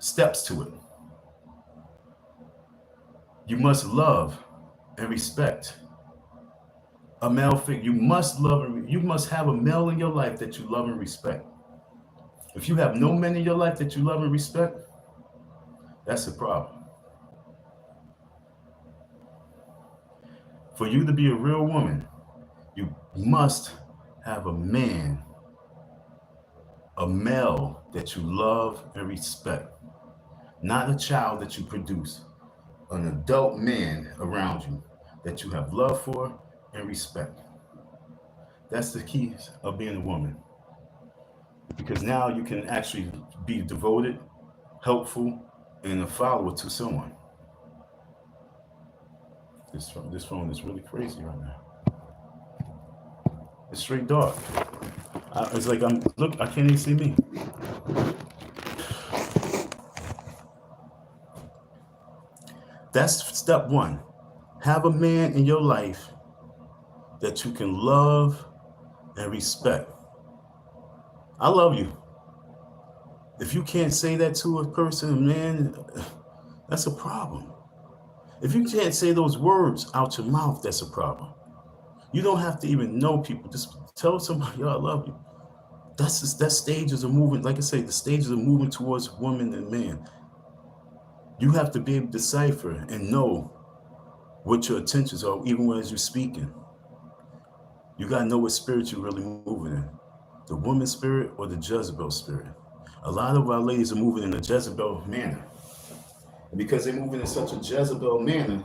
steps to it. You must love and respect a male figure. You must love and you must have a male in your life that you love and respect. If you have no men in your life that you love and respect, that's a problem. For you to be a real woman, you must have a man, a male that you love and respect, not a child that you produce, an adult man around you that you have love for and respect. That's the key of being a woman. Because now you can actually be devoted, helpful, and a follower to someone. This phone is really crazy right now. It's straight dark. It's like I can't even see me. That's step one. Have a man in your life that you can love and respect. I love you. If you can't say that to a person, a man, that's a problem. If you can't say those words out your mouth, that's a problem. You don't have to even know people. Just tell somebody, "Yo, I love you." That stages of moving. Like I say, the stages of moving towards woman and man. You have to be able to decipher and know what your intentions are, even as you're speaking. You gotta know what spirit you're really moving in. The woman spirit or the Jezebel spirit. A lot of our ladies are moving in a Jezebel manner. And because they're moving in such a Jezebel manner,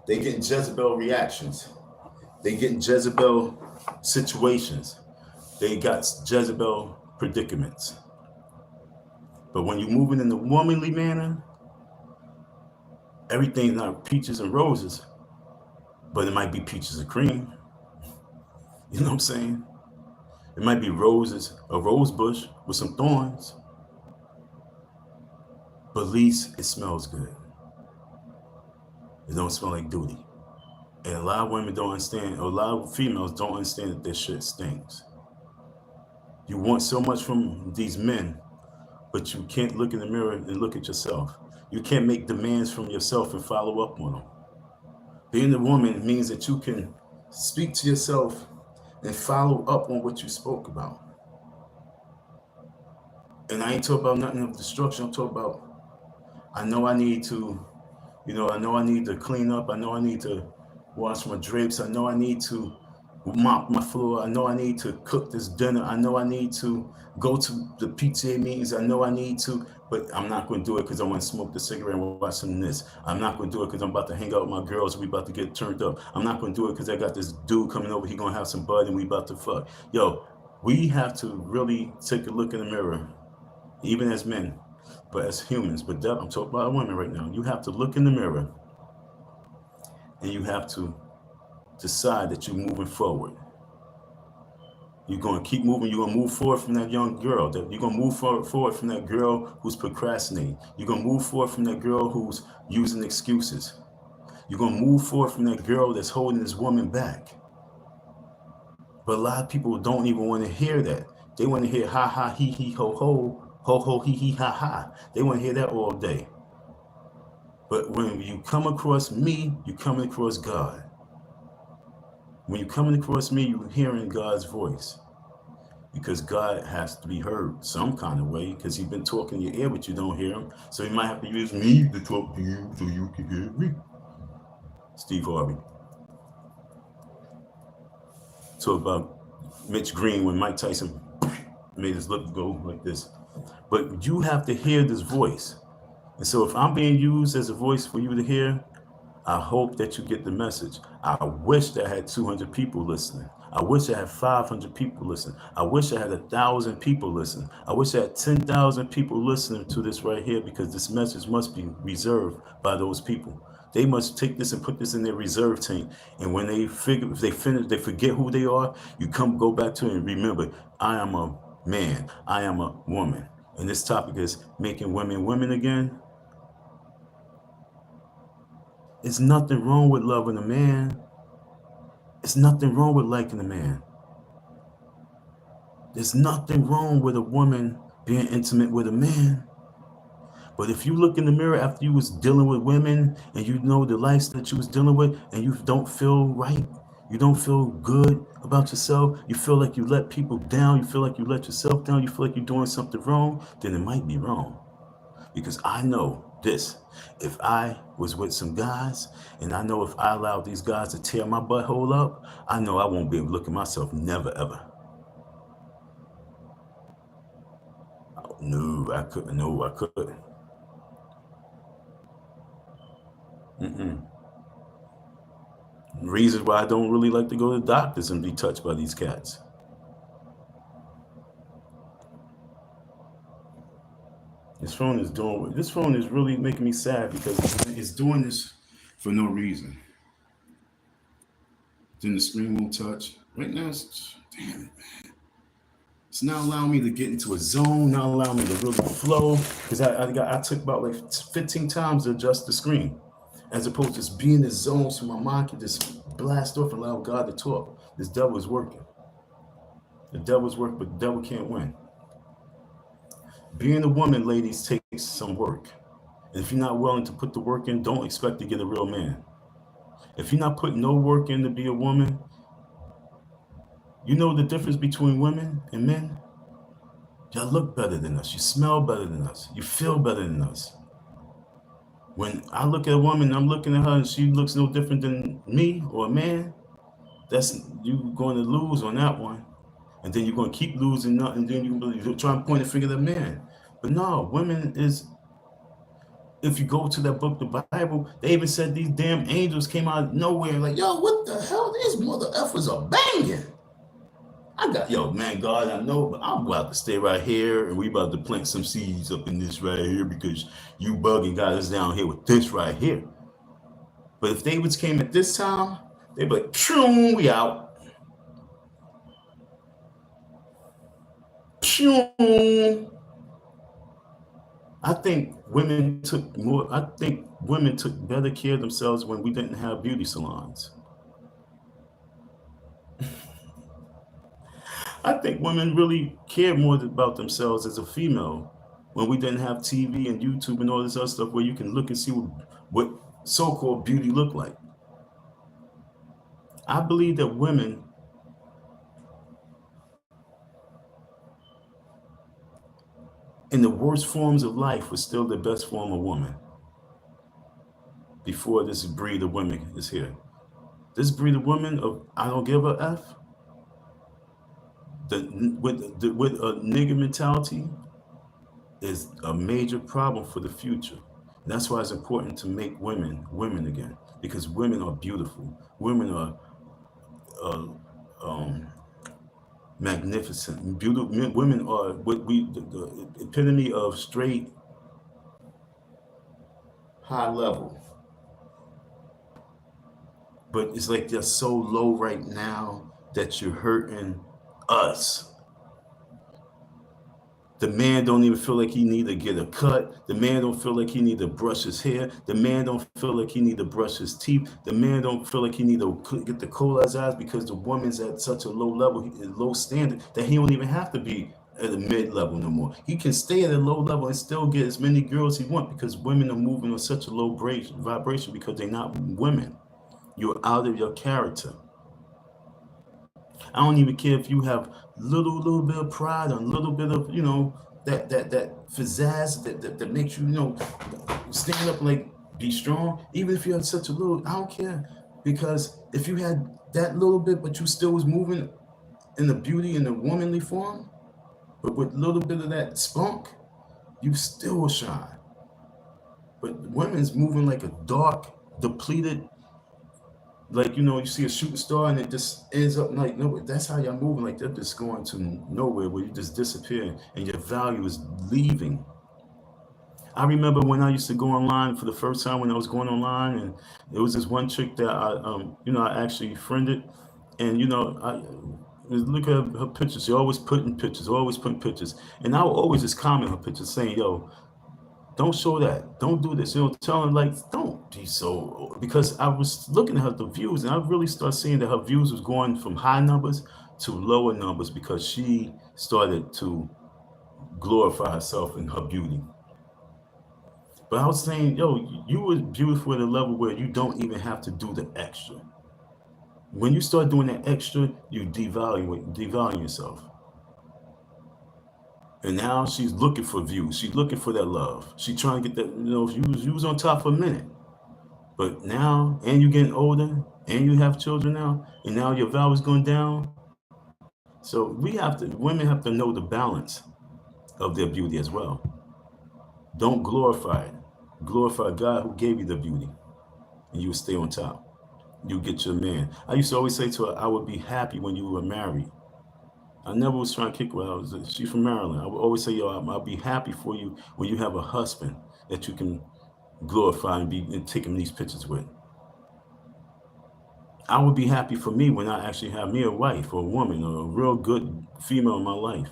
they get Jezebel reactions. They get Jezebel situations. They got Jezebel predicaments. But when you're moving in the womanly manner, everything's not peaches and roses, but it might be peaches and cream. You know what I'm saying? It might be roses, a rose bush with some thorns, but at least it smells good. It don't smell like duty. And a lot of women don't understand, or a lot of females don't understand that this shit stinks. You want so much from these men, but you can't look in the mirror and look at yourself. You can't make demands from yourself and follow up on them. Being a woman means that you can speak to yourself and follow up on what you spoke about. And I ain't talking about nothing of destruction. I'm talking about, I know I need to, I know I need to clean up. I know I need to wash my drapes. I know I need to mop my floor. I know I need to cook this dinner. I know I need to go to the PTA meetings. I know I need to, but I'm not going to do it because I want to smoke the cigarette and watch some of this. I'm not going to do it because I'm about to hang out with my girls. We about to get turned up. I'm not going to do it because I got this dude coming over. He going to have some bud and we about to fuck. Yo, we have to really take a look in the mirror, even as men, but as humans. But I'm talking about women right now. You have to look in the mirror and you have to decide that you're moving forward. You're going to keep moving. You're going to move forward from that young girl. You're going to move forward from that girl who's procrastinating. You're going to move forward from that girl who's using excuses. You're going to move forward from that girl that's holding this woman back. But a lot of people don't even want to hear that. They want to hear ha ha he he ho ho ho ho he he ha ha. They want to hear that all day. But when you come across me, you're coming across God. When you're coming across me, you're hearing God's voice. Because God has to be heard some kind of way, because he's been talking in your ear, but you don't hear him. So he might have to use me to talk to you so you can hear me. Steve Harvey. Talk about Mitch Green when Mike Tyson made his lip go like this. But you have to hear this voice. And so if I'm being used as a voice for you to hear, I hope that you get the message. I wish that I had 200 people listening. I wish I had 500 people listening. I wish I had 1,000 people listening. I wish I had 10,000 people listening to this right here, because this message must be reserved by those people. They must take this and put this in their reserve tank. And when they figure, if they finish, they forget who they are, you go back to it and remember, I am a man. I am a woman. And this topic is making women women again. There's nothing wrong with loving a man. There's nothing wrong with liking a man. There's nothing wrong with a woman being intimate with a man. But if you look in the mirror after you was dealing with women and you know the life that you was dealing with and you don't feel right, you don't feel good about yourself, you feel like you let people down, you feel like you let yourself down, you feel like you're doing something wrong, then it might be wrong. Because I know this, if I was with some guys, and I know if I allowed these guys to tear my butthole up, I know I won't be able to look at myself, never ever. No, I couldn't. No, I couldn't. Reasons why I don't really like to go to the doctors and be touched by these cats. This phone is really making me sad, because it's doing this for no reason. Then the screen won't touch. Right now, damn it, man. It's not allowing me to get into a zone, not allowing me to really flow. Because I took about like 15 times to adjust the screen, as opposed to just be in the zone so my mind can just blast off and allow God to talk. This devil is working. The devil's working, but the devil can't win. Being a woman, ladies, takes some work. And if you're not willing to put the work in, don't expect to get a real man. If you're not putting no work in to be a woman, you know the difference between women and men? Y'all look better than us. You smell better than us. You feel better than us. When I look at a woman, I'm looking at her and she looks no different than me or a man, that's you going to lose on that one. And then you're going to keep losing, and then you're trying to point a finger at a man. But no, women is, if you go to that book, the Bible, they even said these damn angels came out of nowhere like, yo, what the hell? These mother effers are banging. Yo, man, God, I know, but I'm about to stay right here and we about to plant some seeds up in this right here, because you bugging got us down here with this right here. But if they came at this time, they'd be like, pshoo, we out. Pshoo. I think women took better care of themselves when we didn't have beauty salons. I think women really cared more about themselves as a female when we didn't have TV and YouTube and all this other stuff where you can look and see what so-called beauty look like. I believe that women in the worst forms of life was still the best form of woman before this breed of women is here. This breed of women of I don't give a F, with a nigger mentality is a major problem for the future. And that's why it's important to make women women again, because women are beautiful. Women are uh, um, magnificent. Beautiful women are the epitome of straight high level. But it's like they're so low right now that you're hurting us. The man don't even feel like he need to get a cut. The man don't feel like he need to brush his hair. The man don't feel like he need to brush his teeth. The man don't feel like he need to get the coal out his eyes because the woman's at such a low level, low standard that he don't even have to be at a mid level no more. He can stay at a low level and still get as many girls he want because women are moving on such a low vibration because they're not women. You're out of your character. I don't even care if you have little bit of pride and a little bit of that pizzazz that makes you stand up like be strong. Even if you had such a little, I don't care because if you had that little bit, but you still was moving in the beauty and the womanly form, but with a little bit of that spunk, you still will shine. But women's moving like a dark, depleted, like you see a shooting star and it just ends up like no. That's how y'all moving. Like they're just going to nowhere where you just disappear and your value is leaving. I remember when I used to go online for the first time when I was going online, and there was this one chick that I actually friended, and I look at her pictures. She always putting pictures, and I would always just comment her pictures saying, "Yo, don't show that. Don't do this." Tell her like, don't be so. Because I was looking at the views, and I really started seeing that her views was going from high numbers to lower numbers because she started to glorify herself and her beauty. But I was saying, yo, you were beautiful at a level where you don't even have to do the extra. When you start doing that extra, you devalue yourself. And now she's looking for views. She's looking for that love. She's trying to get that, you was on top for a minute. But now, and you're getting older, and you have children now, and now your value is going down. So women have to know the balance of their beauty as well. Don't glorify it. Glorify God who gave you the beauty, and you will stay on top. You get your man. I used to always say to her, I would be happy when you were married. I never was trying to kick her out. She's from Maryland. I would always say, yo, I'll be happy for you when you have a husband that you can glorify and take him these pictures with. I would be happy for me when I actually have me a wife or a woman or a real good female in my life.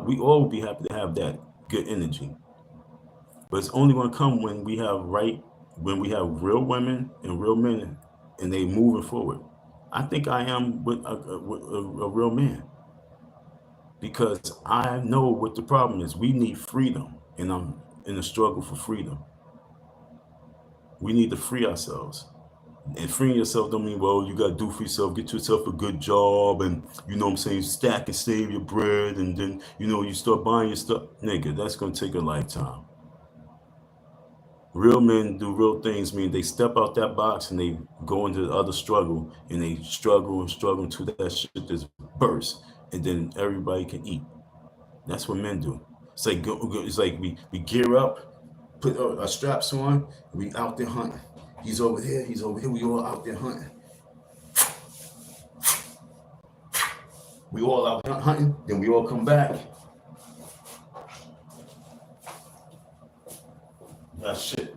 We all would be happy to have that good energy. But it's only going to come when we have real women and real men and they moving forward. I think I am with a real man because I know what the problem is. We need freedom, and I'm in a struggle for freedom. We need to free ourselves. And freeing yourself don't mean, well, you got to do for yourself, get yourself a good job, and stack and save your bread, and then, you start buying your stuff. Nigga, that's going to take a lifetime. Real men do real things, mean they step out that box and they go into the other struggle, and they struggle until that shit just bursts, and then everybody can eat. That's what men do. It's like we gear up, put our straps on, we out there hunting. He's over here, we all out there hunting. We all out hunting, then we all come back. That shit.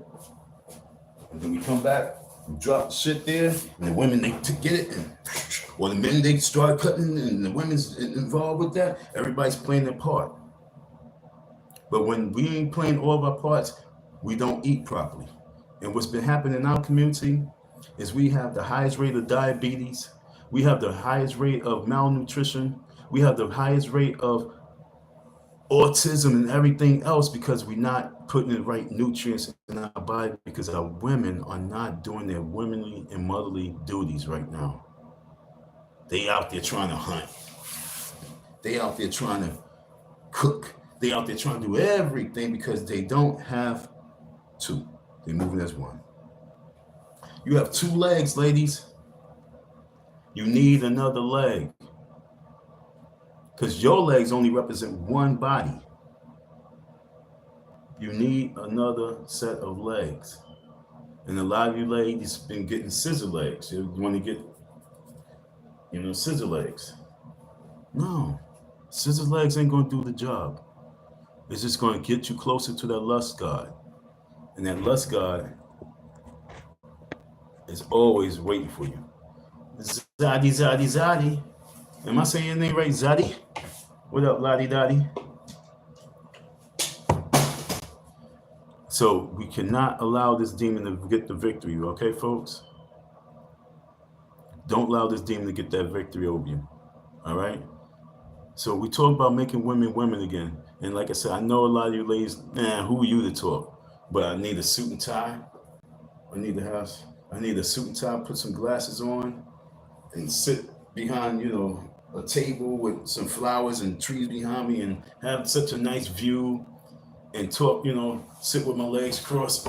And then we come back, we drop the shit there, and the women, they get it, or the men, they start cutting, and the women's involved with that. Everybody's playing their part. But when we ain't playing all of our parts, we don't eat properly. And what's been happening in our community is we have the highest rate of diabetes, we have the highest rate of malnutrition, we have the highest rate of autism and everything else because we're not putting the right nutrients in our body because our women are not doing their womanly and motherly duties right now. They out there trying to hunt. They out there trying to cook. They out there trying to do everything because they don't have to. They're moving as one. You have two legs, ladies. You need another leg. Because your legs only represent one body. You need another set of legs. And a lot of you ladies been getting scissor legs. You want to get, scissor legs. No, scissor legs ain't going to do the job. It's just going to get you closer to that lust god. And that lust god is always waiting for you. Zaddy, Zaddy, Zaddy. Am I saying your name right? Zaddy? What up, Lottie Dottie? So we cannot allow this demon to get the victory, okay, folks? Don't allow this demon to get that victory over you, all right? So we talk about making women women again. And like I said, I know a lot of you ladies, man, who are you to talk? But I need a suit and tie. I need to have, I need a suit and tie, put some glasses on, and sit behind, a table with some flowers and trees behind me and have such a nice view and talk, sit with my legs crossed.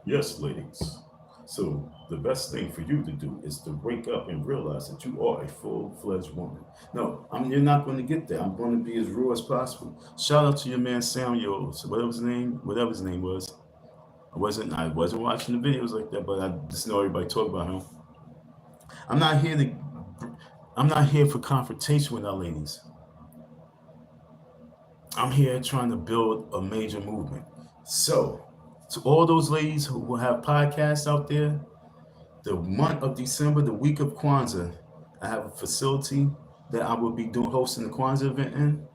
Yes, ladies. So the best thing for you to do is to wake up and realize that you are a full-fledged woman. No, you're not going to get there. I'm going to be as raw as possible. Shout out to your man Samuel, whatever his name was. I wasn't watching the videos like that, but I just know everybody talk about him. I'm not here to I'm not here for confrontation with our ladies. I'm here trying to build a major movement. So, to all those ladies who have podcasts out there, the month of December, the week of Kwanzaa, I have a facility that I will be hosting the Kwanzaa event in.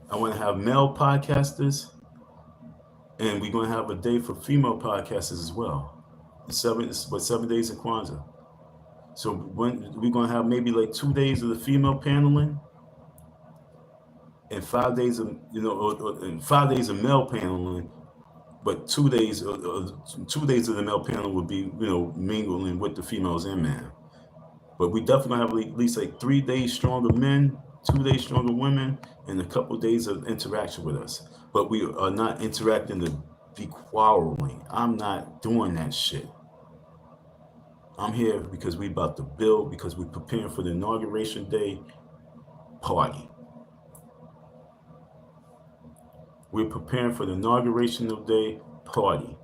I want to have male podcasters, and we're going to have a day for female podcasters as well. 7 days of Kwanzaa. So when we're going to have maybe like 2 days of the female paneling, and 5 days of and 5 days of male paneling, but 2 days of the male panel would be mingling with the females and man. But we definitely gonna have at least like 3 days stronger men, 2 days stronger women, and a couple of days of interaction with us. But we are not interacting to be quarreling. I'm not doing that shit. I'm here because we about to build, because we're preparing for the inauguration day party. We're preparing for the inauguration day party.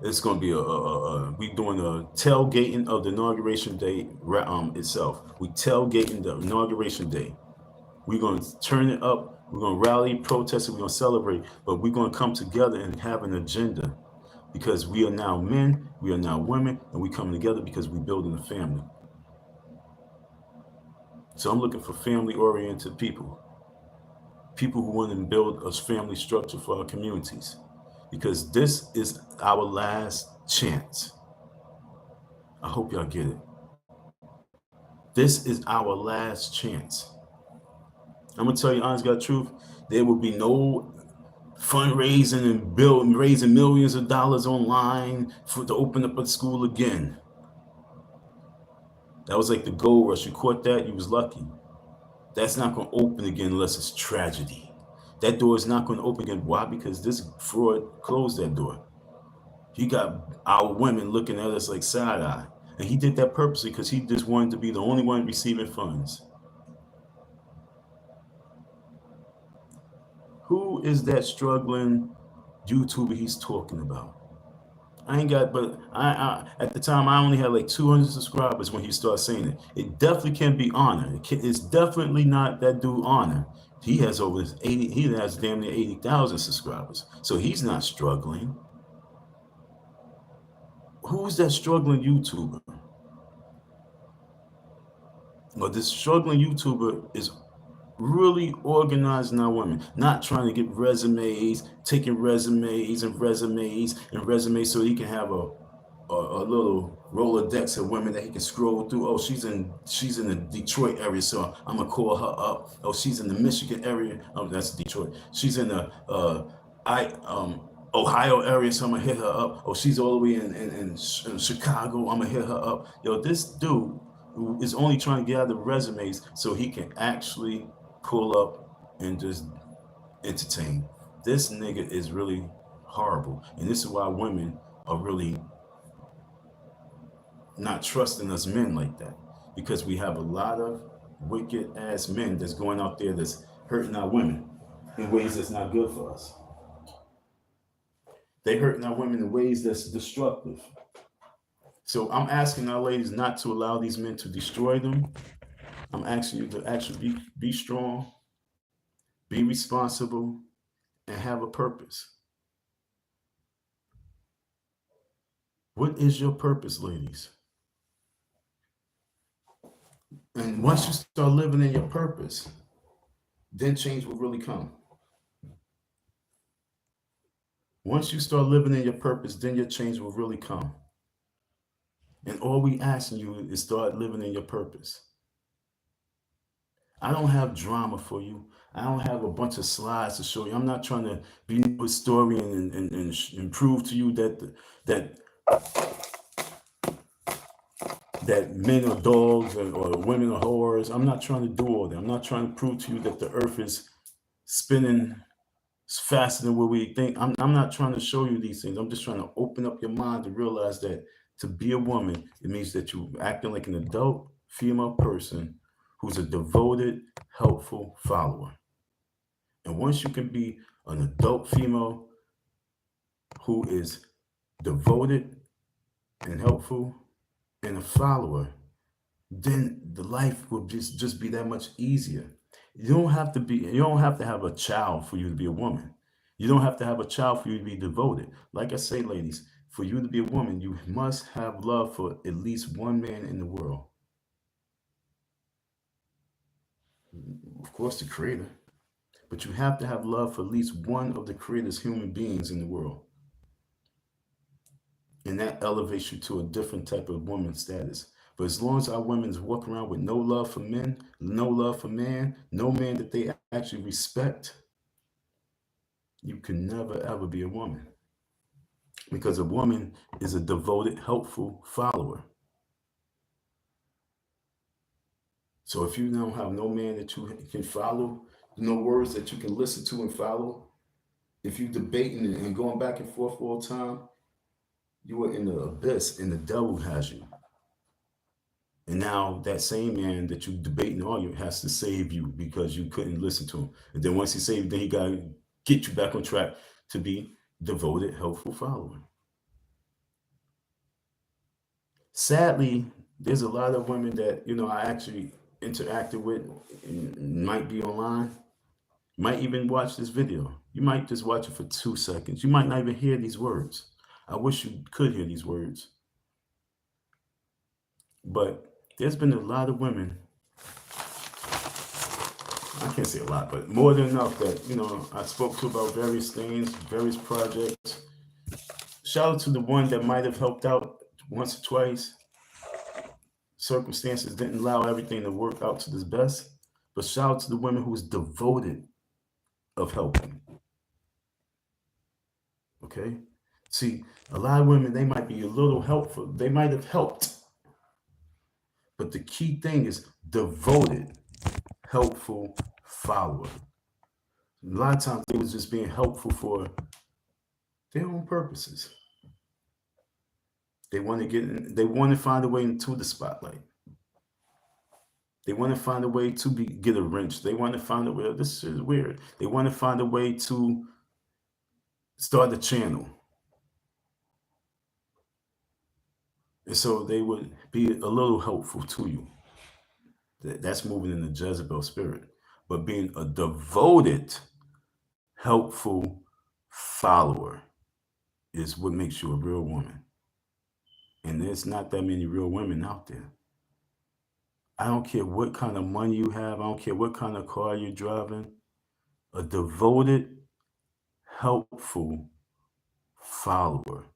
It's going to be we doing a tailgating of the inauguration day itself. We tailgating the inauguration day. We're going to turn it up. We're going to rally, protest, and we're going to celebrate. But we're going to come together and have an agenda, because we are now men, we are now women, and we coming together because we're building a family. So I'm looking for family-oriented people who want to build a family structure for our communities, because this is our last chance. I hope y'all get it. This is our last chance. I'm gonna tell you honest God truth, there will be no fundraising and raising millions of dollars online to open up a school again. That was like the gold rush. You caught that, you was lucky. That's not going to open again unless it's tragedy. That door is not going to open again. Why? Because this fraud closed that door. He got our women looking at us like side eye. And he did that purposely because he just wanted to be the only one receiving funds. Who is that struggling YouTuber he's talking about? I ain't got, but I at the time I only had like 200 subscribers when he started saying it. It definitely can be Honor. It's definitely not that dude Honor. He has over 80. He has damn near 80,000 subscribers. So he's not struggling. Who's that struggling YouTuber? Well, this struggling YouTuber is really organizing our women, not trying to get resumes, taking resumes so he can have a little Rolodex of women that he can scroll through. Oh, she's in the Detroit area, so I'm gonna call her up. Oh, she's in the Michigan area. Oh, that's Detroit. She's in the Ohio area, so I'm gonna hit her up. Oh, she's all the way in Chicago. I'm gonna hit her up. Yo, this dude who is only trying to get out the resumes so he can actually pull up and just entertain. This nigga is really horrible, and this is why women are really not trusting us men like that, because we have a lot of wicked ass men that's going out there that's hurting our women in ways that's not good for us. They hurting our women in ways that's destructive. So I'm asking our ladies not to allow these men to destroy them. I'm asking you to actually be strong, be responsible, and have a purpose. What is your purpose, ladies? And once you start living in your purpose, then change will really come. Once you start living in your purpose, then your change will really come. And all we asking you is start living in your purpose. I don't have drama for you. I don't have a bunch of slides to show you. I'm not trying to be a historian and prove to you that that men are dogs or women are whores. I'm not trying to do all that. I'm not trying to prove to you that the earth is spinning faster than what we think. I'm not trying to show you these things. I'm just trying to open up your mind to realize that to be a woman, it means that you're acting like an adult female person who's a devoted, helpful follower. And once you can be an adult female who is devoted and helpful and a follower, then the life will just be that much easier. You don't have to have a child for you to be a woman. You don't have to have a child for you to be devoted. Like I say, ladies, for you to be a woman, you must have love for at least one man in the world. Of course, the creator. But you have to have love for at least one of the creator's human beings in the world. And that elevates you to a different type of woman status. But as long as our women walk around with no love for men, no love for man, no man that they actually respect, you can never ever be a woman. Because a woman is a devoted, helpful follower. So if you don't have no man that you can follow, no words that you can listen to and follow, if you debating and going back and forth all the time, you are in the abyss and the devil has you. And now that same man that you debating and arguing has to save you because you couldn't listen to him. And then once he saved you, then he got to get you back on track to be devoted, helpful follower. Sadly, there's a lot of women that, I actually interacted with and might be online, might even watch this video. You might just watch it for 2 seconds. You might not even hear these words. I wish you could hear these words. But there's been a lot of women, I can't say a lot, but more than enough that, I spoke to about various things, various projects. Shout out to the one that might have helped out once or twice. Circumstances didn't allow everything to work out to the best. But shout out to the women who's devoted of helping. Okay? See, a lot of women, they might be a little helpful. They might have helped. But the key thing is devoted, helpful follower. A lot of times they was just being helpful for their own purposes. They want to find a way into the spotlight. They want to find a way to get a wrench. They want to find a way, this is weird. They want to find a way to start a channel. And so they would be a little helpful to you. That's moving in the Jezebel spirit. But being a devoted, helpful follower is what makes you a real woman. And there's not that many real women out there. I don't care what kind of money you have. I don't care what kind of car you're driving. A devoted, helpful follower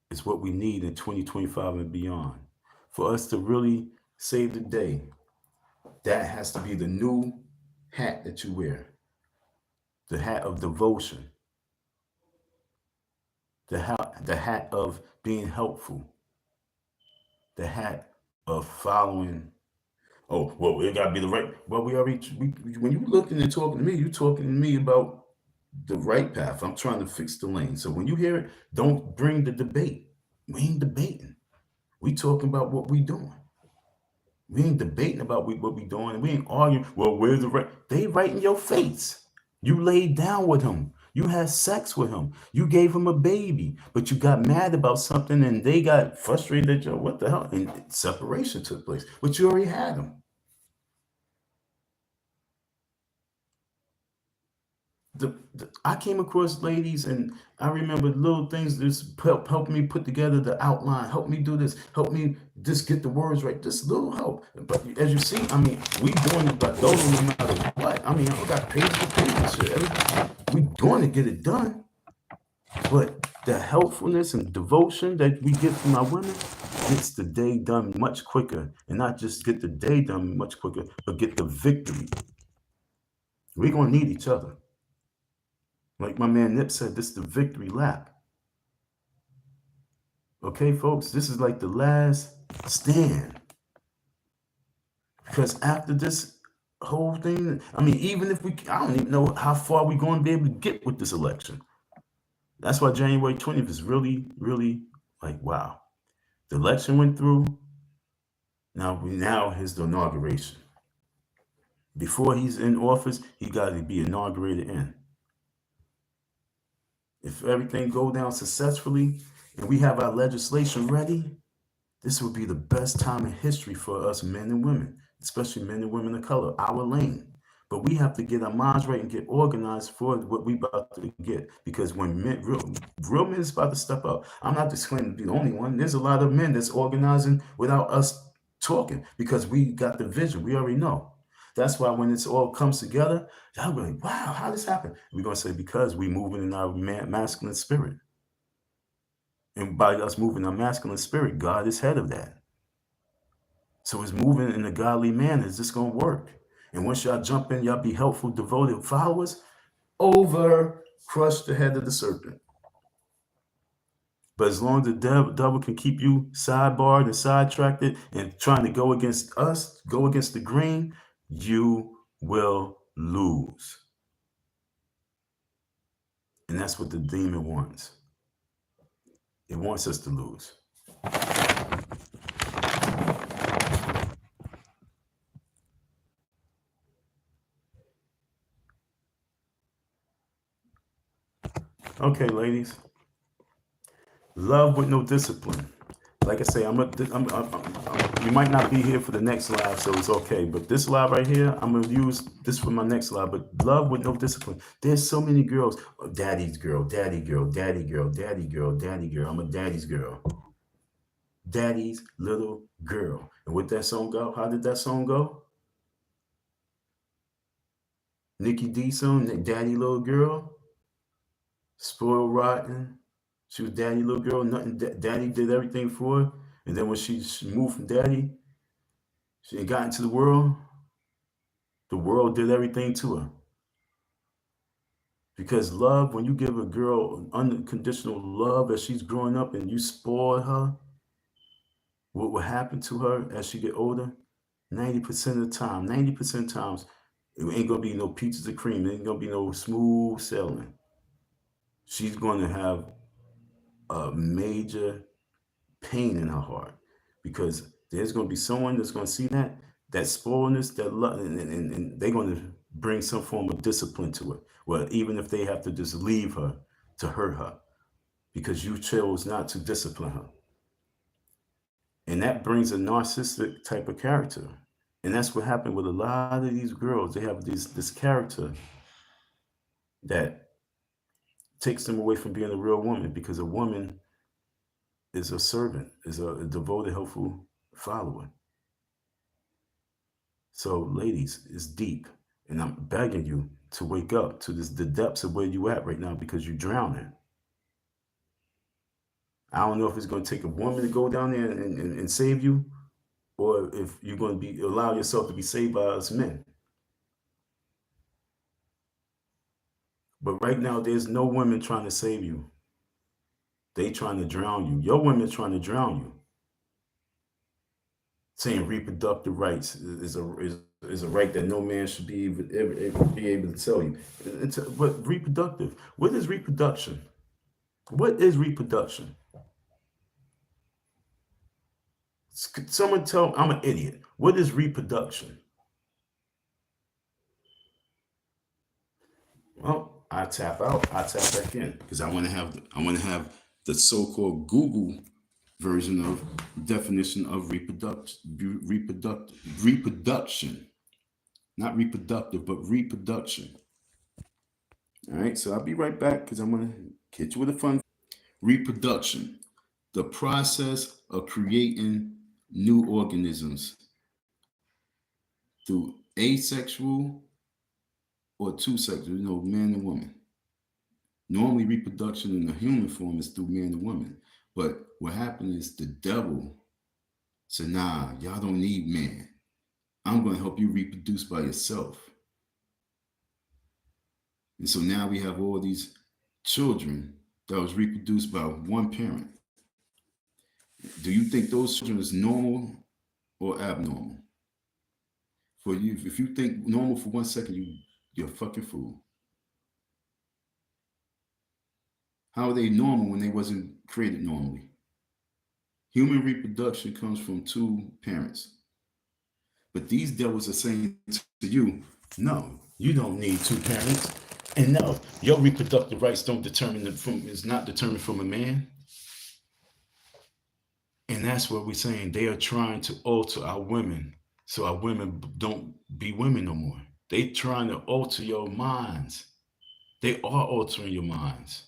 is what we need in 2025 and beyond. For us to really save the day, that has to be the new hat that you wear. The hat of devotion. The hat of being helpful. The hat of following. Oh, well, it got to be the right. Well, when you looking and talking to me, you talking to me about the right path. I'm trying to fix the lane. So when you hear it, don't bring the debate. We ain't debating. We talking about what we doing. We ain't debating about what we doing. We ain't arguing. Well, where's the right? They right in your face. You laid down with him. You had sex with him. You gave him a baby, but you got mad about something and they got frustrated. What the hell? And separation took place, but you already had him. I came across ladies and I remember little things just help me put together the outline, help me do this, help me just get the words right, just little help. But as you see, we doing it, but those no matter what. I got pages and pages, shit. We doing to get it done. But the helpfulness and devotion that we get from our women gets the day done much quicker. And not just get the day done much quicker, but get the victory. We're going to need each other. Like my man Nip said, this is the victory lap. Okay, folks, this is like the last stand. Because after this whole thing, I mean, even if I don't even know how far we're going to be able to get with this election. That's why January 20th is really, really like, wow. The election went through. Now here's the inauguration. Before he's in office, he got to be inaugurated in. If everything go down successfully and we have our legislation ready, this would be the best time in history for us men and women, especially men and women of color, our lane. But we have to get our minds right and get organized for what we about to get. Because when real men is about to step up, I'm not just claiming to be the only one. There's a lot of men that's organizing without us talking because we got the vision. We already know. That's why when it's all comes together, y'all be like, wow, how this happened? We're going to say because we moving in our masculine spirit. And by us moving our masculine spirit, God is head of that. So it's moving in a godly manner. Is this going to work? And once y'all jump in, y'all be helpful, devoted followers, crush the head of the serpent. But as long as the devil can keep you sidebarred and sidetracked and trying to go against us, go against the grain, you will lose. And that's what the demon wants. It wants us to lose. Okay, ladies. Love with no discipline. Like I say, you might not be here for the next live, so it's okay. But this live right here, I'm gonna use this for my next live. But love with no discipline. There's so many girls. Oh, daddy's girl, daddy girl, daddy girl, daddy girl, daddy girl. I'm a daddy's girl. Daddy's little girl. And with that song go, how did that song go? Nikki D song, Daddy Little Girl. Spoiled rotten. She was daddy little girl. Nothing. Daddy did everything for her. And then when she moved from daddy, she got into the world did everything to her. Because love, when you give a girl unconditional love as she's growing up and you spoil her, what will happen to her as she get older? 90% of the time, 90% of times, it ain't gonna be no peaches and cream. It ain't gonna be no smooth sailing. She's gonna have a major pain in her heart because there's going to be someone that's going to see that spoiledness, that love, and they're going to bring some form of discipline to it. Well, even if they have to just leave her to hurt her because you chose not to discipline her. And that brings a narcissistic type of character. And that's what happened with a lot of these girls. They have this character that takes them away from being a real woman because a woman is a servant, is a devoted, helpful follower. So, ladies, it's deep, and I'm begging you to wake up to the depths of where you at right now because you're drowning. I don't know if it's going to take a woman to go down there and save you, or if you're going to be allow yourself to be saved by us men. But right now, there's no women trying to save you. They trying to drown you. Your women trying to drown you. Saying reproductive rights is a right that no man should be ever be able to tell you. But reproductive. What is reproduction? What is reproduction? Someone tell I'm an idiot. What is reproduction? Well, I tap out. I tap back in because I want to have the so-called Google version of definition of reproduction, not reproductive, but reproduction. All right, so I'll be right back because I'm gonna hit you with a fun. Reproduction, the process of creating new organisms through asexual or two sexual, men and women. Normally, reproduction in the human form is through man and woman. But what happened is the devil said, nah, y'all don't need man. I'm going to help you reproduce by yourself. And so now we have all these children that was reproduced by one parent. Do you think those children is normal or abnormal? For you, if you think normal for 1 second, you're a fucking fool. How are they normal when they wasn't created normally? Human reproduction comes from two parents. But these devils are saying to you, no, you don't need two parents. And no, your reproductive rights don't determine from is not determined from a man. And that's what we're saying. They are trying to alter our women so our women don't be women no more. They trying to alter your minds. They are altering your minds.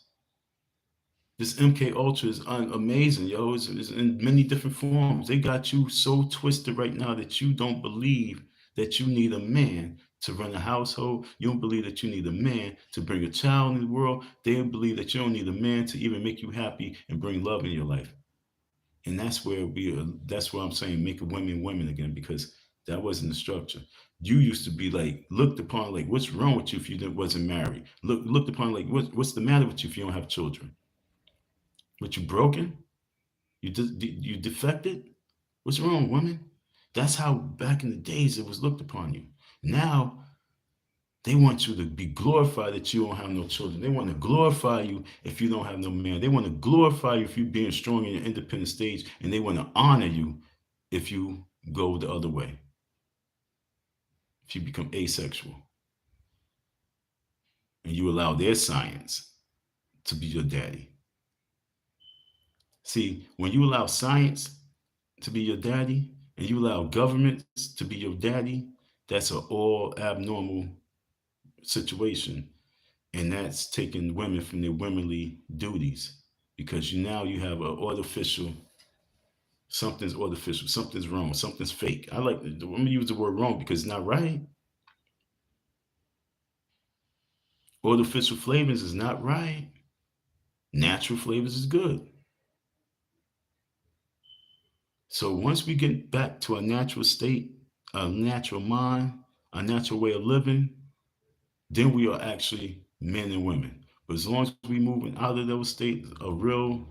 This MK Ultra is amazing, yo. It's in many different forms. They got you so twisted right now that you don't believe that you need a man to run a household. You don't believe that you need a man to bring a child in the world. They believe that you don't need a man to even make you happy and bring love in your life. And that's where we are. That's where I'm saying make women women again, because that wasn't the structure. You used to be like looked upon like what's wrong with you if you wasn't married. Looked upon like what's the matter with you if you don't have children? What you broken? You defected? What's wrong, woman? That's how back in the days it was looked upon you. Now they want you to be glorified that you don't have no children. They want to glorify you if you don't have no man. They want to glorify you if you're being strong in your independent stage, and they want to honor you if you go the other way, if you become asexual and you allow their science to be your daddy. See, when you allow science to be your daddy and you allow governments to be your daddy, that's an all abnormal situation. And that's taking women from their womanly duties because you have an artificial, something's artificial, something's wrong, something's fake. I'm gonna use the word wrong because it's not right. Artificial flavors is not right. Natural flavors is good. So once we get back to a natural state, a natural mind, a natural way of living, then we are actually men and women. But as long as we moving out of those states, a real,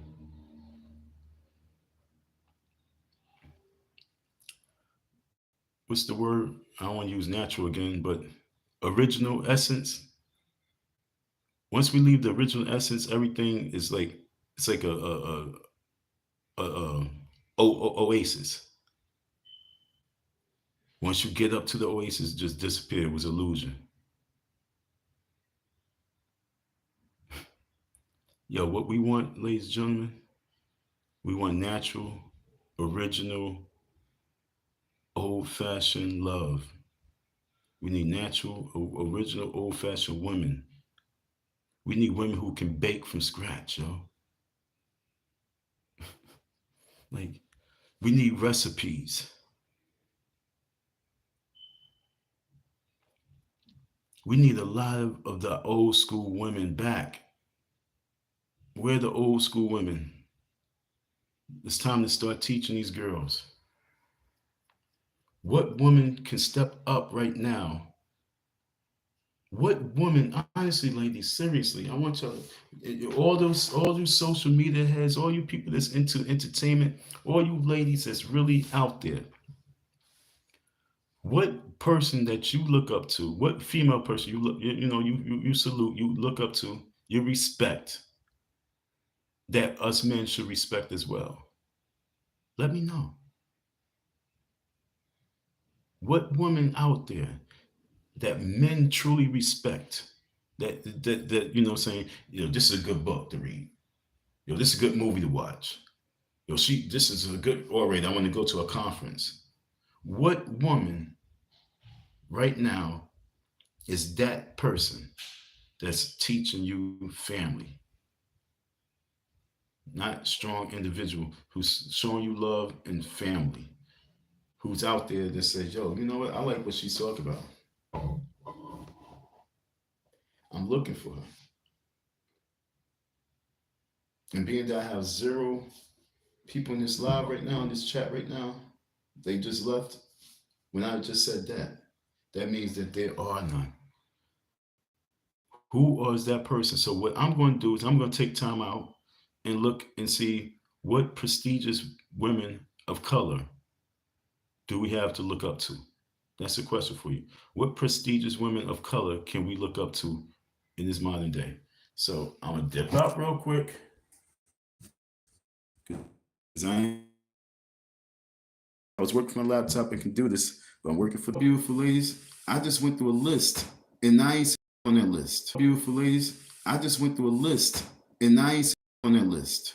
what's the word? I don't want to use natural again, but original essence. Once we leave the original essence, everything is like it's like a oasis. Once you get up to the oasis, just disappear. It was illusion. Yo, what we want, ladies and gentlemen, we want natural, original, old-fashioned love. We need natural, original, old-fashioned women. We need women who can bake from scratch, yo. Like we need recipes. We need a lot of the old school women back. Where the old school women? It's time to start teaching these girls. What woman can step up right now? What woman, honestly, ladies, seriously, I want y'all, all those social media heads, all you people that's into entertainment, all you ladies that's really out there. What person that you look up to, what female person you look, you salute, you look up to, you respect, that us men should respect as well. Let me know. What woman out there that men truly respect, that saying, this is a good book to read. This is a good movie to watch. This is a good orator. I want to go to a conference. What woman right now is that person that's teaching you family? Not strong individual who's showing you love and family, who's out there that says, yo, you know what? I like what she's talking about. I'm looking for her. And being that I have 0 people in this live right now, in this chat right now, they just left. When I just said that, that means that there are none. Who is that person? So what I'm going to do is I'm going to take time out and look and see what prestigious women of color do we have to look up to. That's a question for you. What prestigious women of color can we look up to in this modern day? So I'm gonna dip out real quick because I was working from a laptop and can do this, but I'm working for beautiful ladies. I just went through a list and I ain't on that list. Beautiful ladies, I just went through a list and I ain't on that list.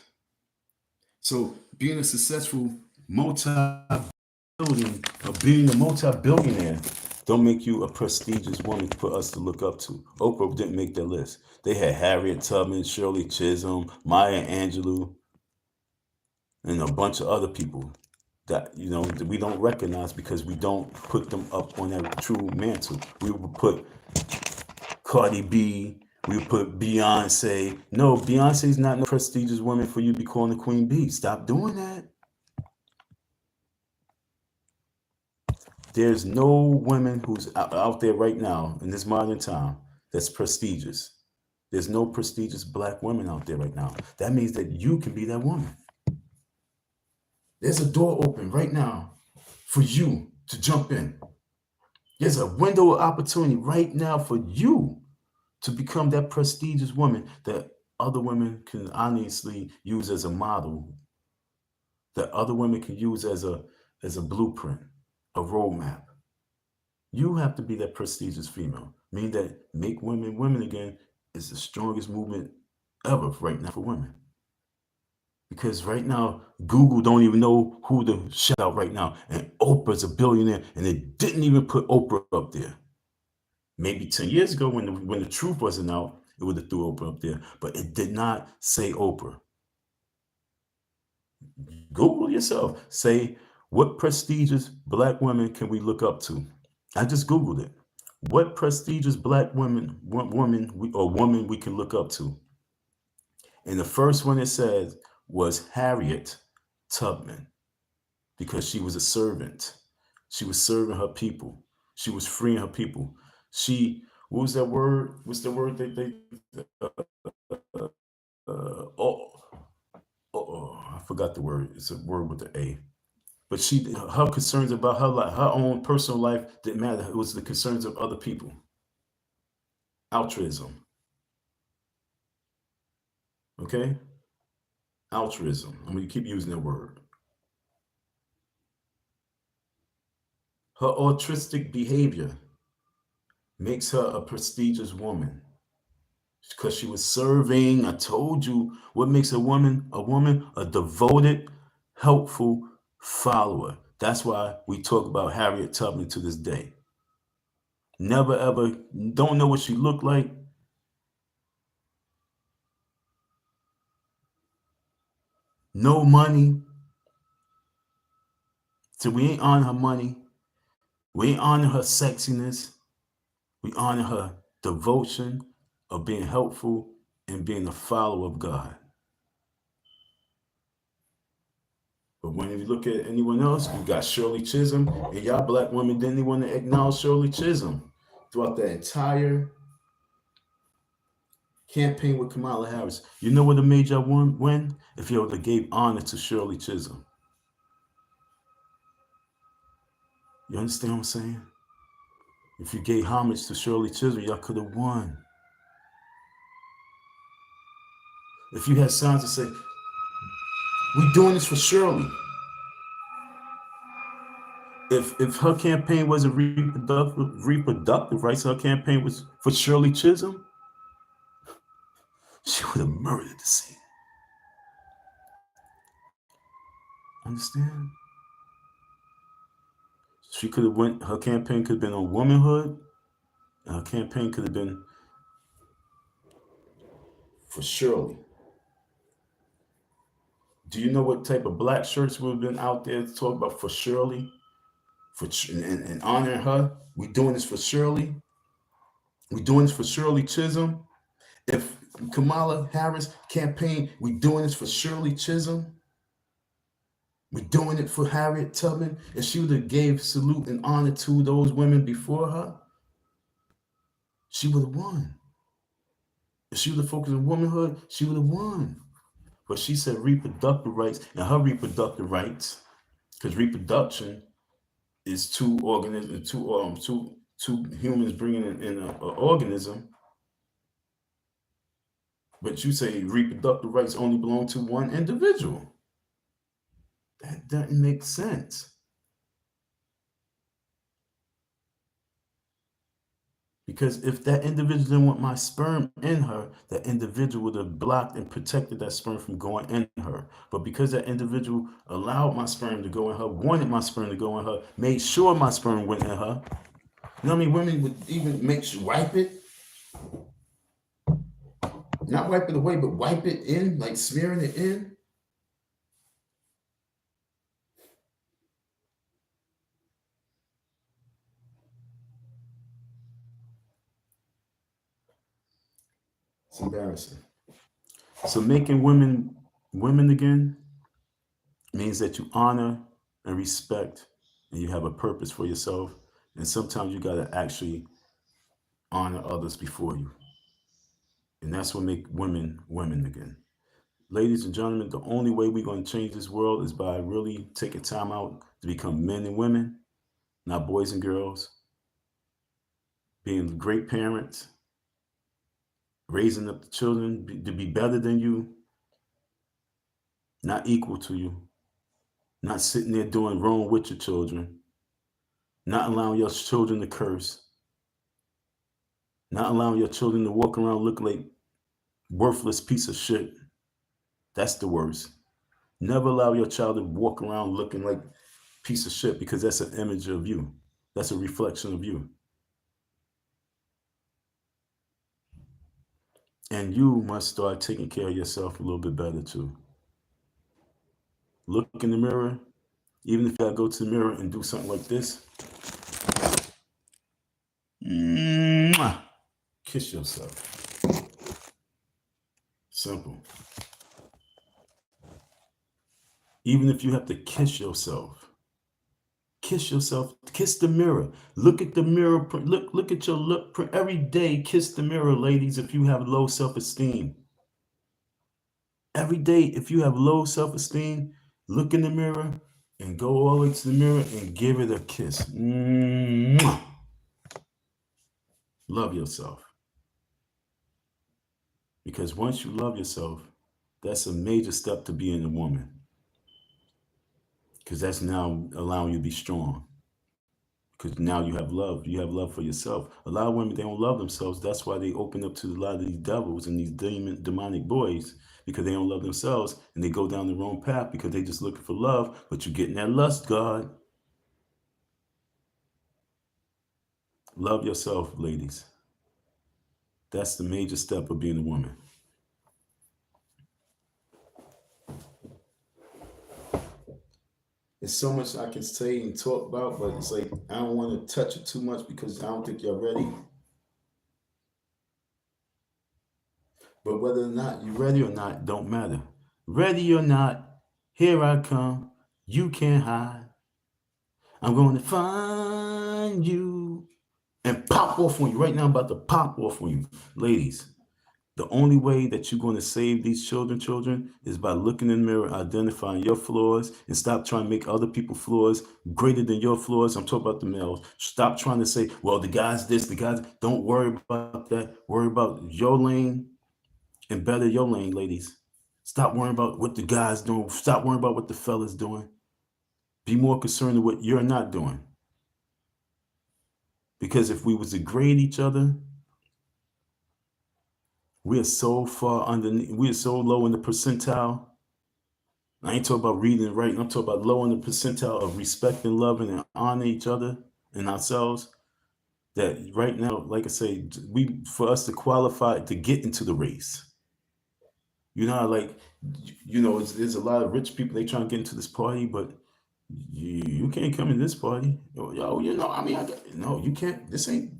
So being a successful multi-building or being a multi-billionaire don't make you a prestigious woman for us to look up to. Oprah didn't make that list. They had Harriet Tubman, Shirley Chisholm, Maya Angelou, and a bunch of other people that that we don't recognize because we don't put them up on that true mantle. We would put Cardi B, we would put Beyonce. No, Beyonce's not no prestigious woman for you to be calling the Queen Bee. Stop doing that. There's no woman who's out there right now in this modern time that's prestigious. There's no prestigious black women out there right now. That means that you can be that woman. There's a door open right now for you to jump in. There's a window of opportunity right now for you to become that prestigious woman that other women can honestly use as a model, that other women can use as a blueprint, a roadmap. You have to be that prestigious female. Meaning that make women women again is the strongest movement ever right now for women. Because right now, Google don't even know who to shout out right now. And Oprah's a billionaire, and they didn't even put Oprah up there. Maybe 10 years ago when the truth wasn't out, it would have threw Oprah up there. But it did not say Oprah. Google yourself. Say, what prestigious black women can we look up to? I just Googled it. What prestigious black woman we can look up to? And the first one it said was Harriet Tubman because she was a servant. She was serving her people. She was freeing her people. What was that word? What's the word that oh, I forgot the word. It's a word with the A. But her concerns about her life, her own personal life didn't matter. It was the concerns of other people. Altruism. Okay? Altruism. I'm going to keep using that word. Her altruistic behavior makes her a prestigious woman because she was serving. I told you what makes a woman, a devoted, helpful follower. That's why we talk about Harriet Tubman to this day. Never ever, don't know what she looked like. No money. So we ain't on her money. We ain't honor her sexiness. We honor her devotion of being helpful and being a follower of God. But when you look at anyone else, you got Shirley Chisholm, and y'all black women didn't even want to acknowledge Shirley Chisholm throughout the entire campaign with Kamala Harris. You know what the major win? If you would have gave honor to Shirley Chisholm. You understand what I'm saying? If you gave homage to Shirley Chisholm, y'all could have won. If you had signs to say, we doing this for Shirley. If her campaign wasn't reproductive, right? So her campaign was for Shirley Chisholm, she would have murdered the scene. Understand? She could have went. Her campaign could have been on womanhood. And her campaign could have been for Shirley. Do you know what type of black shirts would have been out there to talk about for Shirley, and honoring her? We doing this for Shirley. We doing this for Shirley Chisholm. If Kamala Harris campaign, we doing this for Shirley Chisholm, we doing it for Harriet Tubman. If she would have gave salute and honor to those women before her, she would have won. If she would have focused on womanhood, she would have won. But she said reproductive rights, and her reproductive rights, because reproduction is two organisms, two humans bringing in an organism. But you say reproductive rights only belong to one individual. That doesn't make sense. Because if that individual didn't want my sperm in her, that individual would have blocked and protected that sperm from going in her. But because that individual allowed my sperm to go in her, wanted my sperm to go in her, made sure my sperm went in her. You know what I mean? Women would even make sure, wipe it. Not wipe it away, but wipe it in, like smearing it in. It's embarrassing. So making women women again means that you honor and respect and you have a purpose for yourself. And sometimes you got to actually honor others before you. And that's what make women women again. Ladies and gentlemen, the only way we're going to change this world is by really taking time out to become men and women, not boys and girls, being great parents, raising up the children to be better than you, not equal to you, not sitting there doing wrong with your children, not allowing your children to curse, not allowing your children to walk around looking like worthless piece of shit. That's the worst. Never allow your child to walk around looking like piece of shit because that's an image of you. That's a reflection of you. And you must start taking care of yourself a little bit better too. Look in the mirror, even if you gotta go to the mirror and do something like this. Mwah! Kiss yourself. Simple. Even if you have to kiss yourself, kiss the mirror. Look at the mirror. Look at your look every day. Kiss the mirror, ladies, if you have low self-esteem. Every day, if you have low self-esteem, look in the mirror and go all the way to the mirror and give it a kiss. Mwah! Love yourself. Because once you love yourself, that's a major step to being a woman. Because that's now allowing you to be strong. Because now you have love. You have love for yourself. A lot of women, they don't love themselves. That's why they open up to a lot of these devils and these demonic boys, because they don't love themselves and they go down the wrong path because they just looking for love, but you're getting that lust, God. Love yourself, ladies. That's the major step of being a woman. There's so much I can say and talk about, but it's like I don't want to touch it too much because I don't think you're ready. But whether or not you're ready or not, don't matter. Ready or not, here I come. You can't hide. I'm going to find you and pop off on you. Right now, I'm about to pop off on you. Ladies, the only way that you're going to save these children, is by looking in the mirror, identifying your flaws, and stop trying to make other people's flaws greater than your flaws. I'm talking about the males. Stop trying to say, well, the guy's this, the guy's... Don't worry about that. Worry about your lane and better your lane, ladies. Stop worrying about what the guy's doing. Stop worrying about what the fella's doing. Be more concerned with what you're not doing. Because if we was to grade each other, we are so far underneath, we are so low in the percentile. I ain't talking about reading and writing. I'm talking about low in the percentile of respecting, loving, and honoring each other and ourselves. That right now, like I say, for us to qualify to get into the race. You know, like, there's a lot of rich people, they trying to get into this party, but you can't come in this party. Yo, I mean, no, you can't. This ain't.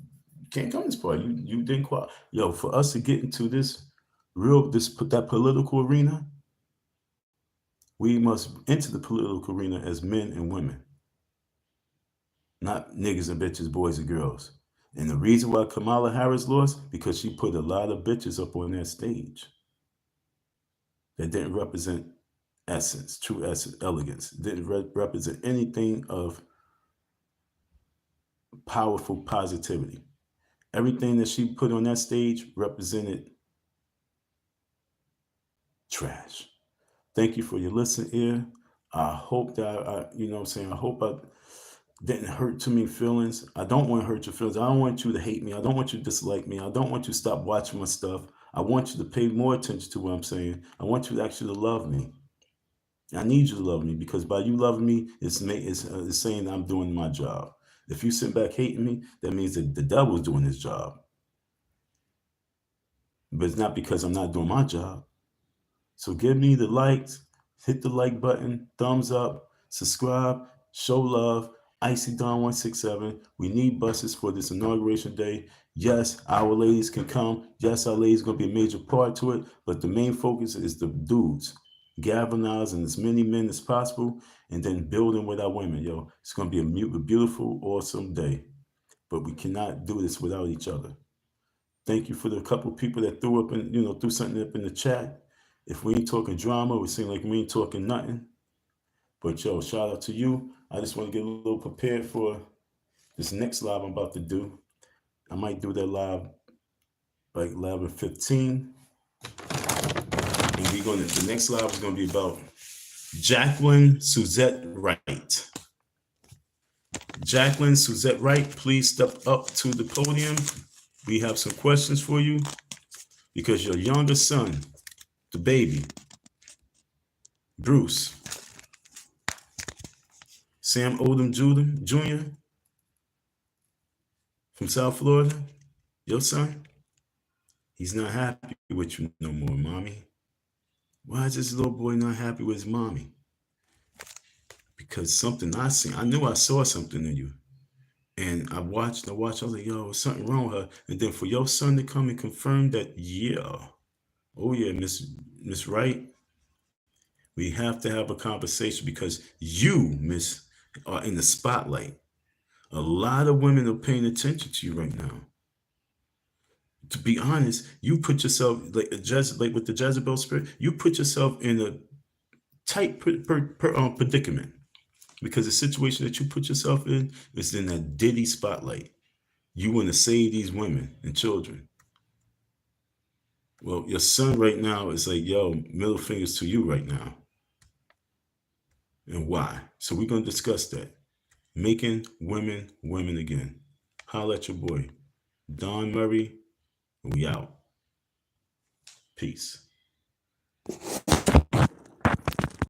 can't come this far. You didn't quite. Yo, for us to get into that political arena, we must enter the political arena as men and women, not niggas and bitches, boys and girls. And the reason why Kamala Harris lost, because she put a lot of bitches up on that stage that didn't represent essence, true essence, elegance, didn't represent anything of powerful positivity. Everything that she put on that stage represented trash. Thank you for your listen ear. I hope that you know what I'm saying, I hope I didn't hurt too many feelings. I don't want to hurt your feelings. I don't want you to hate me. I don't want you to dislike me. I don't want you to stop watching my stuff. I want you to pay more attention to what I'm saying. I want you to actually love me. I need you to love me, because by you loving me, it's saying I'm doing my job. If you sit back hating me, that means that the devil's doing his job. But it's not because I'm not doing my job. So give me the likes, hit the like button, thumbs up, subscribe, show love. Icy Don 167. We need buses for this inauguration day. Yes, our ladies can come. Yes, our ladies gonna be a major part to it. But the main focus is the dudes, galvanizing as many men as possible, and then building with our women. Yo, it's gonna be a beautiful, awesome day. But we cannot do this without each other. Thank you for the couple people that threw something up in the chat. If we ain't talking drama, we seem like we ain't talking nothing. But yo, shout out to you. I just want to get a little prepared for this next live I'm about to do. I might do that live like 11:15. And the next live is gonna be about Jacqueline Suzette Wright. Jacqueline Suzette Wright, please step up to the podium. We have some questions for you, because your younger son, the baby, Bruce, Sam Odom Jr. from South Florida, your son, he's not happy with you no more, mommy. Why is this little boy not happy with his mommy? Because something I knew I saw something in you. And I watched, I was like, yo, something wrong with her. And then for your son to come and confirm that, yeah, oh yeah, Miss Wright, we have to have a conversation, because you, Miss, are in the spotlight. A lot of women are paying attention to you right now. To be honest, you put yourself like with the Jezebel spirit. You put yourself in a tight predicament, because the situation that you put yourself in is in that Diddy spotlight. You want to save these women and children. Well, your son right now is like, yo, middle fingers to you right now. And why? So we're going to discuss that. Making women women again. Holla at your boy. Don Murray, we out. Peace.